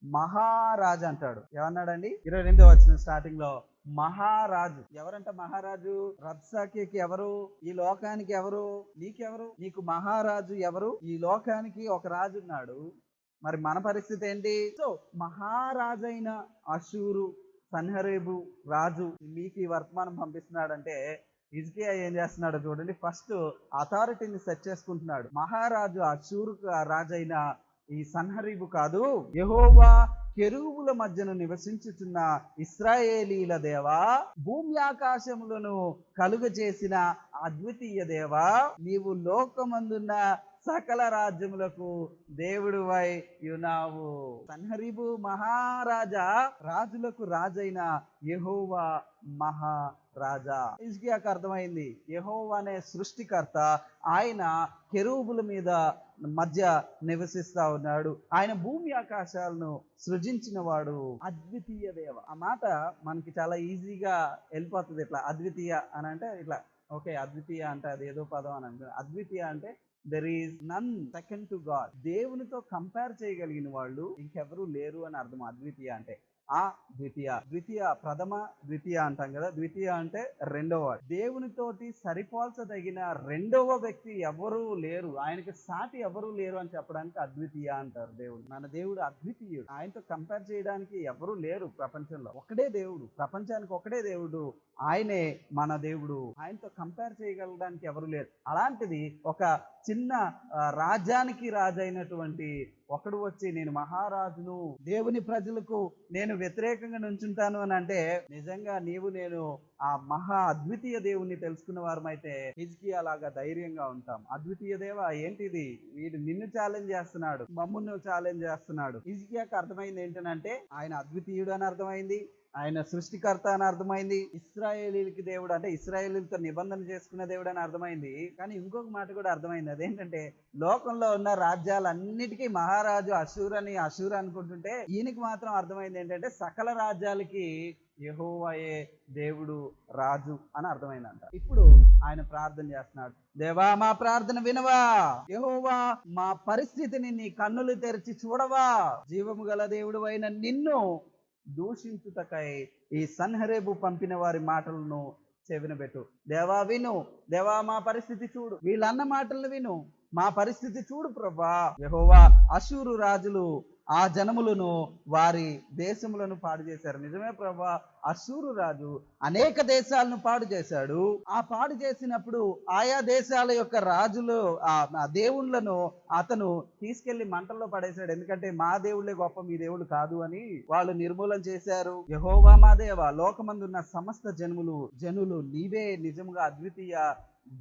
మహారాజు అంటాడు. ఏమన్నాడండి? 22వ వచనం స్టార్టింగ్ లో మహారాజు. ఎవరంట మహారాజు? రబ్సాకేకి ఎవరు? ఈ లోకానికి ఎవరు? నీకెవరు? నీకు మహారాజు ఎవరు? ఈ లోకానికి ఒక రాజు ఉన్నాడు. మరి మన పరిస్థితి ఏంటి? సో మహారాజైన అష్షూరు సన్హరీబు రాజు మీకు ఈ వర్తమానం పంపిస్తున్నాడంటే హిజ్కియా ఏం చేస్తున్నాడో చూడండి. ఫస్ట్ అథారిటీని సెట్ చేసుకుంటున్నాడు. మహారాజు అష్షూరు రాజైన ఈ సన్హరీబు కాదు, యెహోవా కెరూబుల మధ్యను నివసించుచున్న ఇశ్రాయేలీల దేవా, భూమి ఆకాశములను కలుగజేసిన అద్వితీయ దేవా, నీవు లోకమందున్న సకల రాజ్యములకు దేవుడువై యునావు. సన్హరీబు మహారాజా, రాజులకు రాజైన యెహోవా మహారాజా. హిజ్కియాకు అర్థమైంది, యెహోవా అనే సృష్టికర్త, ఆయన కెరూబుల మీద మధ్య నివసిస్తా ఉన్నాడు, ఆయన భూమి ఆకాశాలను సృజించిన వాడు, అద్వితీయ దేవ. ఆ మాట మనకి చాలా ఈజీగా వెళ్ళిపోతుంది. ఇట్లా అద్వితీయ అని అంటే ఇట్లా ఓకే, అద్వితీయ అంటే అది ఏదో పదం అని అంటే, అద్వితీయ అంటే there is none second to God. దేవునితో కంపేర్ చేయగలిగిన వాళ్ళు ఇంకెవరూ లేరు అని అర్థం అద్వితీయ అంటే. ఆ ద్వితీయ, ద్వితీయ ప్రథమ ద్వితీయ అంటాం కదా. ద్వితీయ అంటే రెండవ. దేవునితోటి సరిపోల్చదగిన రెండవ వ్యక్తి ఎవరూ లేరు, ఆయనకి సాటి ఎవరూ లేరు అని చెప్పడానికి అద్వితీయ అంటారు. దేవుడు, మన దేవుడు అద్వితీయుడు. ఆయనతో కంపేర్ చేయడానికి ఎవరూ లేరు ప్రపంచంలో. ఒకడే దేవుడు, ప్రపంచానికి ఒకడే దేవుడు, ఆయనే మన దేవుడు. ఆయనతో కంపేర్ చేయగలడానికి ఎవరు లేరు. అలాంటిది ఒక చిన్న రాజ్యానికి రాజైనటువంటి ఒకడు వచ్చి నేను మహారాజును, దేవుని ప్రజలకు నేను వ్యతిరేకంగా నుంచుంటాను అని అంటే నిజంగా నీవు నేను ఆ మహా అద్వితీయ దేవుణ్ణి తెలుసుకున్న వారమైతే హిజ్కియా లాగా ధైర్యంగా ఉంటాం. అద్వితీయ దేవ ఏంటిది, వీడు నిన్ను ఛాలెంజ్ చేస్తున్నాడు, మమ్మును ఛాలెంజ్ చేస్తున్నాడు. హిజ్కియాకి అర్థమైంది ఏంటంటే ఆయన అద్వితీయుడు అని అర్థమైంది, ఆయన సృష్టికర్త అని అర్థమైంది, ఇశ్రాయేలీలకి దేవుడు అంటే ఇశ్రాయేలీలతో నిబంధన చేసుకునే దేవుడు అని అర్థమైంది. కానీ ఇంకొక మాట కూడా అర్థమైంది, అదేంటంటే లోకంలో ఉన్న రాజ్యాలన్నిటికీ మహారాజు అషూర్ అనుకుంటుంటే ఈయనకి మాత్రం అర్థమైంది ఏంటంటే సకల రాజ్యాలకి యెహోవాయే దేవుడు రాజు అని అర్థమైందంట. ఇప్పుడు ఆయన ప్రార్థన చేస్తున్నాడు, దేవా మా ప్రార్థన వినవా, యెహోవా మా పరిస్థితిని నీ కన్నులు తెరిచి చూడవా, జీవము గల దేవుడు అయిన నిన్ను దూషించుటకై ఈ సన్హెరీబు పంపిన వారి మాటలను చెవినబెట్టు. దేవా విను, దేవా మా పరిస్థితి చూడు, వీళ్ళన్న మాటలను విను, మా పరిస్థితి చూడు ప్రభా. యెహోవా అషూరు రాజులు ఆ జనములను వారి దేశములను పాడు చేశారు. నిజమే ప్రభా, అషూరు రాజు అనేక దేశాలను పాడు చేశాడు. ఆ పాడు చేసినప్పుడు ఆయా దేశాల యొక్క రాజులు ఆ దేవుళ్ళను అతను తీసుకెళ్లి మంటల్లో పడేశాడు. ఎందుకంటే మా దేవుళ్ళే గొప్ప, మీ దేవుళ్ళు కాదు అని వాళ్ళు నిర్మూలన చేశారు. యెహోవా మా దేవా, లోకమందున్న సమస్త జనులు నీవే నిజముగా అద్వితీయ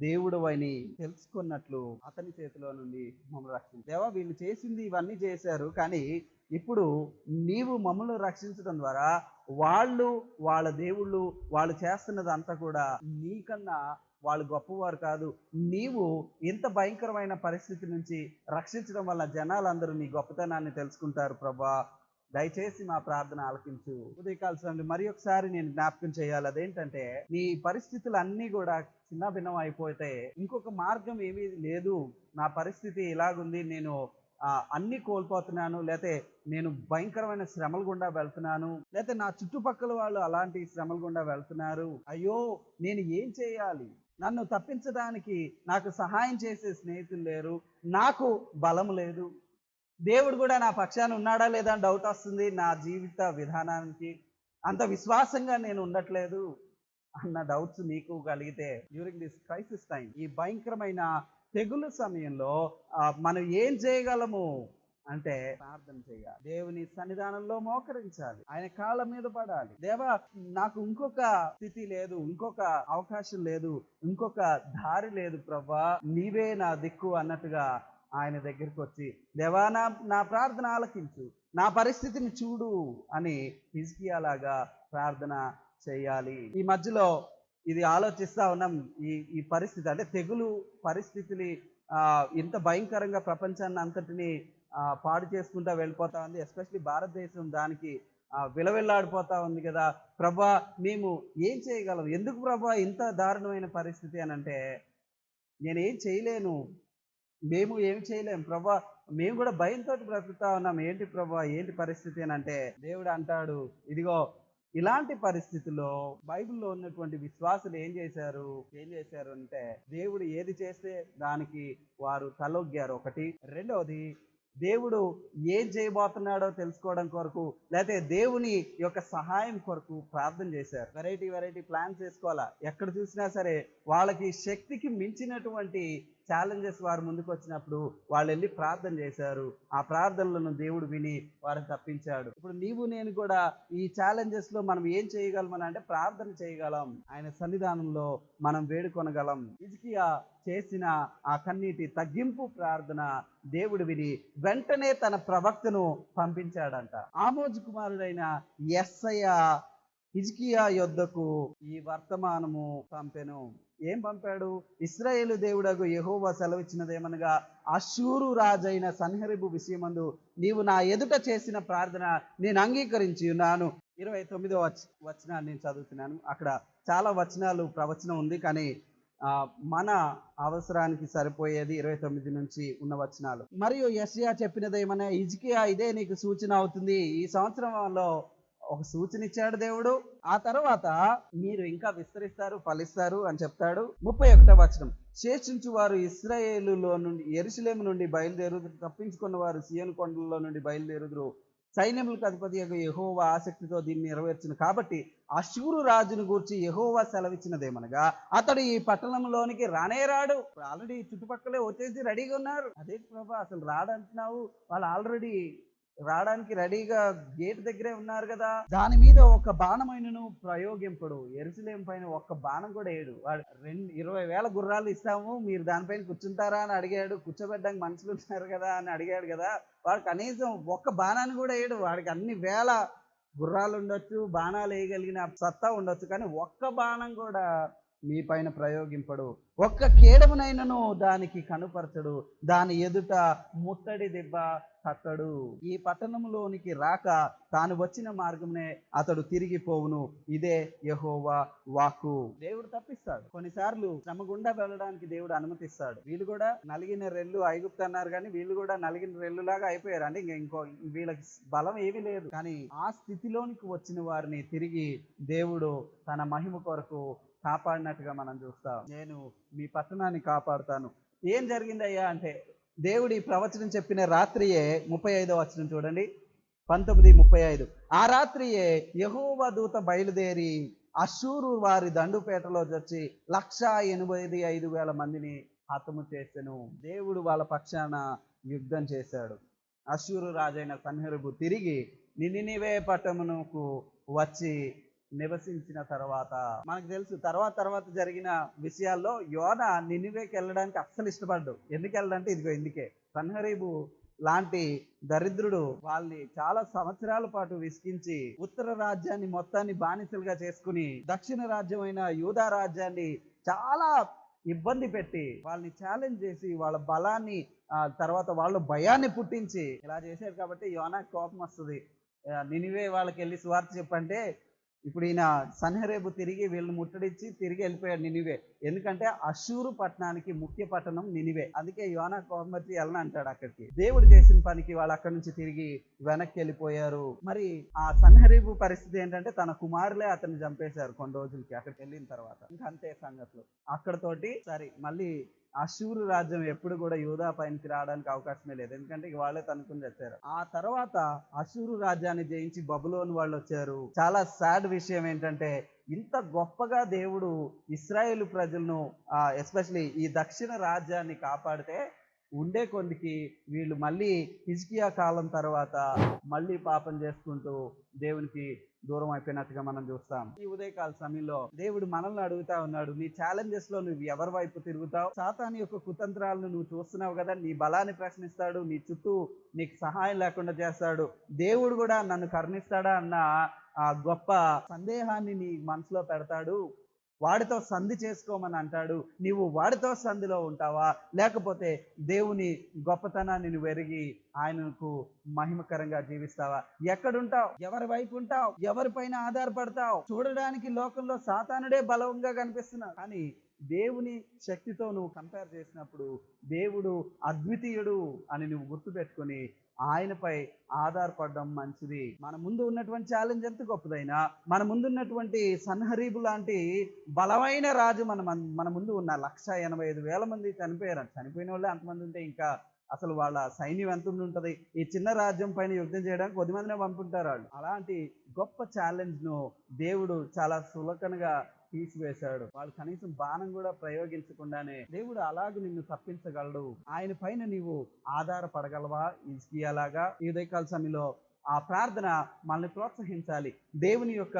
దేవుడు అని తెలుసుకున్నట్లు అతని చేతిలో నుండి మమ్మల్ని రక్షించు. దేవా వీళ్ళు చేసింది ఇవన్నీ చేశారు, కానీ ఇప్పుడు నీవు మమ్మల్ని రక్షించడం ద్వారా వాళ్ళ దేవుళ్ళు వాళ్ళు చేస్తున్నది అంతా కూడా నీకన్నా వాళ్ళు గొప్పవారు కాదు. నీవు ఇంత భయంకరమైన పరిస్థితి నుంచి రక్షించడం వల్ల జనాలందరూ నీ గొప్పతనాన్ని తెలుసుకుంటారు ప్రభా. దయచేసి మా ప్రార్థన ఆలకించు. ఉదయకాల సమయంలో మరి ఒకసారి నేను జ్ఞాపకం చేయాలి, అదేంటంటే నీ పరిస్థితులు అన్నీ కూడా చిన్న భిన్నం అయిపోతే ఇంకొక మార్గం ఏమీ లేదు, నా పరిస్థితి ఇలాగుంది, నేను అన్ని కోల్పోతున్నాను, లేతే నేను భయంకరమైన శ్రమల గుండా వెళ్తున్నాను, లేతే నా చుట్టుపక్కల వాళ్ళు అలాంటి శ్రమల గుండా వెళ్తున్నారు, అయ్యో నేను ఏం చేయాలి, నన్ను తప్పించడానికి నాకు సహాయం చేసే స్నేహితులు లేరు, నాకు బలం లేదు, దేవుడు కూడా నా పక్షాన ఉన్నాడా లేదా అని డౌట్ వస్తుంది, నా జీవిత విధానానికి అంత విశ్వాసంగా నేను ఉండట్లేదు అన్న డౌట్స్ నీకు కలిగితే డ్యూరింగ్ దిస్ క్రైసిస్ టైం, ఈ భయంకరమైన తెగులు సమయంలో మనం ఏం చేయగలము అంటే ప్రార్థన చేయాలి, దేవుని సన్నిధానంలో మోకరించాలి, ఆయన కాళ్ళ మీద పడాలి. దేవా నాకు ఇంకొక స్థితి లేదు, ఇంకొక అవకాశం లేదు, ఇంకొక దారి లేదు ప్రభా, నీవే నా దిక్కు అన్నట్టుగా ఆయన దగ్గరికి వచ్చి దేవా నా ప్రార్థన ఆలకించు, నా పరిస్థితిని చూడు అని హిజ్కియా లాగా ప్రార్థన చేయాలి. ఈ మధ్యలో ఇది ఆలోచిస్తా ఉన్నాం, ఈ పరిస్థితి అంటే తెగులు పరిస్థితిని ఇంత భయంకరంగా ప్రపంచాన్ని అంతటిని పాడు చేసుకుంటా వెళ్ళిపోతా ఉంది. ఎస్పెషల్లీ భారతదేశం దానికి విలవిల్లాడిపోతా ఉంది కదా. ప్రభా మేము ఏం చేయగలం, ఎందుకు ప్రభా ఇంత దారుణమైన పరిస్థితి అని అంటే నేనేం చేయలేను, మేము ఏమి చేయలేము ప్రభా, మేము కూడా భయంతో బ్రతుకుతా ఉన్నాం, ఏంటి ప్రభా ఏంటి పరిస్థితి అని అంటే దేవుడు అంటాడు, ఇదిగో ఇలాంటి పరిస్థితుల్లో బైబిల్లో ఉన్నటువంటి విశ్వాసులు ఏం చేశారు అంటే దేవుడు ఏది చేస్తే దానికి వారు తలొగ్గారు. ఒకటి. రెండవది, దేవుడు ఏం చేయబోతున్నాడో తెలుసుకోవడం కొరకు లేకపోతే దేవుని యొక్క సహాయం కొరకు ప్రార్థన చేశారు. వెరైటీ ప్లాన్స్ వేసుకోవాలా. ఎక్కడ చూసినా సరే వాళ్ళకి శక్తికి మించినటువంటి ఛాలెంజెస్ వారు ముందుకు వచ్చినప్పుడు వాళ్ళు వెళ్ళి ప్రార్థన చేశారు. ఆ ప్రార్థనలను దేవుడు విని వారిని తప్పించాడు. ఇప్పుడు నీవు నేను కూడా ఈ ఛాలెంజెస్ లో మనం ఏం చేయగలం అంటే ప్రార్థన చేయగలం, ఆయన సన్నిధానంలో మనం వేడుకొనగలం. హిజ్కియా చేసిన ఆ కన్నీటి తగ్గింపు ప్రార్థన దేవుడు విని వెంటనే తన ప్రవక్తను పంపించాడంట. ఆమోజు కుమారుడైన యెస్సయా హిజ్కియా యొద్దకు ఈ వర్తమానము పంపెను. ఏం పంపాడు? ఇశ్రాయేలు దేవుడగు యెహోవా సెలవిచ్చినదేమనగా, అషూరు రాజైన సన్హెరీబు విషయమందు నీవు నా ఎదుట చేసిన ప్రార్థన నేను అంగీకరించి ఉన్నాను. 29వ వచనాన్ని నేను చదువుతున్నాను. అక్కడ చాలా వచనాలు ప్రవచనం ఉంది, కానీ మన అవసరానికి సరిపోయేది 29 నుంచి ఉన్న వచనాలు. మరియు యెషయా చెప్పినదేమన్నా, హిజ్కియా ఇదే నీకు సూచన అవుతుంది. ఈ సంవత్సరంలో ఒక సూచన ఇచ్చాడు దేవుడు. ఆ తర్వాత మీరు ఇంకా విస్తరిస్తారు, ఫలిస్తారు అని చెప్తాడు. 31వ వచనం, శేషించు వారు ఇశ్రాయేలులో నుండి యెరూషలేము నుండి బయలుదేరుదురు, తప్పించుకున్న వారు సీయోను కొండలలో నుండి బయలుదేరుదురు. సైన్యములకు అధిపతి యెహోవా ఆసక్తితో దీన్ని నెరవేర్చును కాబట్టి అష్షూరు రాజును గూర్చి యెహోవా సెలవిచ్చినదేమనగా అతడు ఈ పట్టణంలోనికి రానే రాడు. ఆల్రెడీ చుట్టుపక్కలే వచ్చేసి రెడీగా ఉన్నారు. అదే ప్రభా అసలు రాడంటున్నావు, వాళ్ళు ఆల్రెడీ రావడానికి రెడీగా గేట్ దగ్గరే ఉన్నారు కదా. దాని మీద ఒక బాణమైనను ప్రయోగింపడు. యెరూషలేము పైన ఒక్క బాణం కూడా వేయడు. వాడు 20,000 గుర్రాలు ఇస్తాము, మీరు దానిపైన కూర్చుంటారా అని అడిగాడు. కూర్చోబెట్టడానికి మనుషులు ఉన్నారు కదా అని అడిగాడు కదా. వాడు కనీసం ఒక్క బాణాన్ని కూడా వేయడు. వాడికి అన్ని వేల గుర్రాలు ఉండొచ్చు, బాణాలు వేయగలిగిన సత్తా ఉండొచ్చు, కానీ ఒక్క బాణం కూడా మీ పైన ప్రయోగింపడు. ఒక్క కేడమునైనను దానికి కనుపరచడు. దాని ఎదుట ముట్టడి దెబ్బ కట్టడు. ఈ పట్టణంలోనికి రాక తాను వచ్చిన మార్గంనే అతడు తిరిగిపోవును. ఇదే యెహోవా వాక్కు. దేవుడు తప్పిస్తాడు. కొన్నిసార్లు శ్రమ గుండా వెళ్ళడానికి దేవుడు అనుమతిస్తాడు. వీళ్ళు కూడా నలిగిన రెల్లు ఐగుప్తు అన్నారు, కానీ వీళ్ళు కూడా నలిగిన రెల్లులాగా అయిపోయారు. అంటే ఇంకో వీళ్ళకి బలం ఏమీ లేదు. కానీ ఆ స్థితిలోనికి వచ్చిన వారిని తిరిగి దేవుడు తన మహిమ కొరకు కాపాడినట్టుగా మనం చూస్తాం. నేను మీ పట్టణాన్ని కాపాడుతాను. ఏం జరిగిందయ్యా అంటే, దేవుడి ప్రవచనం చెప్పిన రాత్రియే 35వ వచనం చూడండి, 19:35. ఆ రాత్రియే యెహోవా దూత బయలుదేరి అష్షూరు వారి దండుపేటలో వచ్చి 185,000 మందిని హతము చేసెను. దేవుడు వాళ్ళ పక్షాన యుద్ధం చేశాడు. అష్షూరు రాజైన సన్హెరీబు తిరిగి నినివే పట్టణమునకు వచ్చి నివసించిన తర్వాత మనకు తెలుసు తర్వాత జరిగిన విషయాల్లో యోనా నినివేకి వెళ్ళడానికి అస్సలు ఇష్టపడ్డు. ఎందుకు వెళ్ళడంటే ఇదిగో ఇందుకే, సన్హెరీబు లాంటి దరిద్రుడు వాళ్ళని చాలా సంవత్సరాల పాటు విసిగించి ఉత్తర రాజ్యాన్ని మొత్తాన్ని బానిసలుగా చేసుకుని దక్షిణ రాజ్యమైన యూదా రాజ్యాన్ని చాలా ఇబ్బంది పెట్టి వాళ్ళని ఛాలెంజ్ చేసి వాళ్ళ బలాన్ని తర్వాత వాళ్ళ భయాన్ని పుట్టించి ఇలా చేశారు. కాబట్టి యోనాకు కోపం వస్తుంది. నినివే వాళ్ళకి వెళ్ళి సువార్త చెప్పంటే ఇప్పుడు ఈయన సన్హెరీబు తిరిగి వీళ్ళని ముట్టడిచ్చి తిరిగి వెళ్ళిపోయాడు నినివే. ఎందుకంటే అష్షూరు పట్టణానికి ముఖ్య పట్టణం నినివే. అందుకే యోనా కోపం వచ్చి వెళ్ళను అంటాడు అక్కడికి. దేవుడు చేసిన పనికి వాళ్ళు అక్కడి నుంచి తిరిగి వెనక్కి వెళ్ళిపోయారు. మరి ఆ సన్హెరీబు పరిస్థితి ఏంటంటే తన కుమారులే అతన్ని చంపేశారు కొన్ని రోజులకి అక్కడికి వెళ్ళిన తర్వాత. ఇంకా అంతే సంగతులు అక్కడతోటి. సరే, మళ్ళీ అష్షూరు రాజ్యం ఎప్పుడు కూడా యూదా పైనకి రావడానికి అవకాశమే లేదు. ఎందుకంటే వాళ్ళే తనుకుని తెచ్చారు. ఆ తర్వాత అష్షూరు రాజ్యాన్ని జయించి బబులోను వాళ్ళు వచ్చారు. చాలా సాడ్ విషయం ఏంటంటే, ఇంత గొప్పగా దేవుడు ఇశ్రాయేలు ప్రజలను ఎస్పెషలీ ఈ దక్షిణ రాజ్యాన్ని కాపాడితే ఉండే కొందికి వీళ్ళు మళ్ళీ హిజ్కియా కాలం తర్వాత మళ్ళీ పాపం చేసుకుంటూ దేవునికి దూరం అయిపోయినట్టుగా మనం చూస్తాం. ఈ ఉదయకాల సమయంలో దేవుడు మనల్ని అడుగుతా ఉన్నాడు, నీ ఛాలెంజెస్ లో నువ్వు ఎవరి వైపు తిరుగుతావు? సాతాను యొక్క కుతంత్రాలను నువ్వు చూస్తున్నావు కదా. నీ బలాన్ని ప్రశ్నిస్తాడు, నీ చుట్టూ నీకు సహాయం లేకుండా చేస్తాడు. దేవుడు కూడా నన్ను కరుణిస్తాడా అన్న ఆ గొప్ప సందేహాన్ని నీ మనసులో పెడతాడు. వాడితో సంధి చేసుకోమని అంటాడు. నీవు వాడితో సంధిలో ఉంటావా, లేకపోతే దేవుని గొప్పతనాన్ని నువ్వు ఎరిగి ఆయనకు మహిమకరంగా జీవిస్తావా? ఎక్కడుంటావు? ఎవరి వైపు ఉంటావు? ఎవరిపైన ఆధారపడతావు? చూడడానికి లోకంలో సాతానుడే బలంగా కనిపిస్తున్నాడు, కానీ దేవుని శక్తితో నువ్వు కంపేర్ చేసినప్పుడు దేవుడు అద్వితీయుడు అని నువ్వు గుర్తుపెట్టుకొని ఆయనపై ఆధారపడడం మంచిది. మన ముందు ఉన్నటువంటి ఛాలెంజ్ ఎంత గొప్పదైనా, మన ముందున్నటువంటి సన్హెరీబు లాంటి బలమైన రాజు మన ముందు ఉన్న 185,000 మంది చనిపోయారు. చనిపోయిన వాళ్ళే అంతమంది ఉంటే ఇంకా అసలు వాళ్ళ సైన్యం ఎంత ఉంటుంది? ఈ చిన్న రాజ్యం పైన యుద్ధం చేయడానికి 10 మందినే పంపుంటారు వాళ్ళు. అలాంటి గొప్ప ఛాలెంజ్ ను దేవుడు చాలా సులకనగా తీసివేశాడు. వాళ్ళు కనీసం బాణం కూడా ప్రయోగించకుండానే దేవుడు అలాగూ నిన్ను తప్పించగలడు. ఆయన పైన నీవు ఆధారపడగలవా? హిజ్కియాలాగా ఈ ఉదయకాల సమయంలో ఆ ప్రార్థన మనల్ని ప్రోత్సహించాలి, దేవుని యొక్క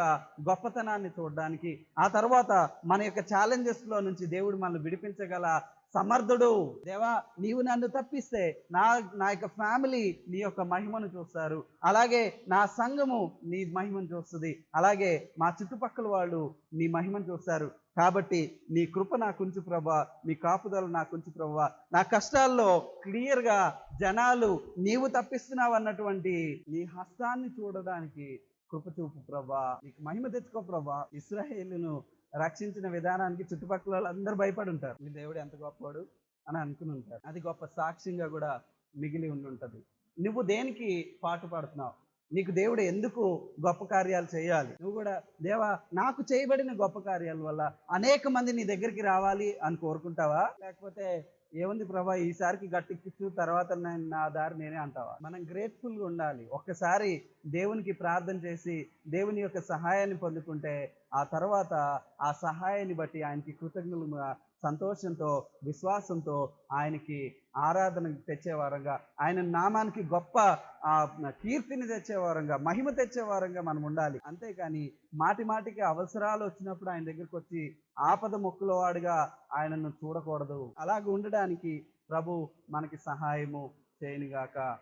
గొప్పతనాన్ని చూడడానికి. ఆ తర్వాత మన యొక్క ఛాలెంజెస్ లో నుంచి దేవుడు మనల్ని విడిపించగల సమర్థుడు. దేవా, నీవు నన్ను తప్పిస్తే నా యొక్క ఫ్యామిలీ నీ యొక్క మహిమను చూస్తారు, అలాగే నా సంఘము నీ మహిమను చూస్తుంది, అలాగే మా చుట్టుపక్కల వాళ్ళు నీ మహిమను చూస్తారు. కాబట్టి నీ కృప నాకుంచు ప్రభా, నీ కాపుదల నాకుంచు ప్రభా. నా కష్టాల్లో క్లియర్గా జనాలు నీవు తప్పిస్తున్నావు అన్నటువంటి నీ హస్తాన్ని చూడడానికి కృప చూపు ప్రభా. నీకు మహిమ తెచ్చుకో ప్రభా. ఇశ్రాయేలును రక్షించిన విధానానికి చుట్టుపక్కల వాళ్ళందరూ భయపడి ఉంటారు, మీ దేవుడు ఎంత గొప్పవాడు అని అనుకుని ఉంటారు. అది గొప్ప సాక్ష్యంగా కూడా మిగిలి ఉండుంటది. నువ్వు దేనికి పాటుపడుతున్నావు? నీకు దేవుడు ఎందుకు గొప్ప కార్యాలు చేయాలి? నువ్వు కూడా దేవా, నాకు చేయబడిన గొప్ప కార్యాల వల్ల అనేక మంది నీ దగ్గరికి రావాలి అని కోరుకుంటావా? లేకపోతే ఏముంది ప్రభా ఈసారికి గట్టెక్కించు, తర్వాత నేను నా దారి నేనే అంటావా? మనం గ్రేట్ఫుల్గా ఉండాలి. ఒక్కసారి దేవునికి ప్రార్థన చేసి దేవుని యొక్క సహాయాన్ని పొందుకుంటే ఆ తర్వాత ఆ సహాయాన్ని బట్టి ఆయనకి కృతజ్ఞులుగా, సంతోషంతో, విశ్వాసంతో ఆయనకి ఆరాధన తెచ్చేవారంగా, ఆయన నామానికి గొప్ప ఆ కీర్తిని తెచ్చేవారంగా, మహిమ తెచ్చేవారంగా మనం ఉండాలి. అంతేకాని మాటి మాటికి అవసరాలు వచ్చినప్పుడు ఆయన దగ్గరికి వచ్చి ఆపద మొక్కులవాడిగా ఆయనను చూడకూడదు. అలాగ ఉండడానికి ప్రభు మనకి సహాయము చేయనుగాక.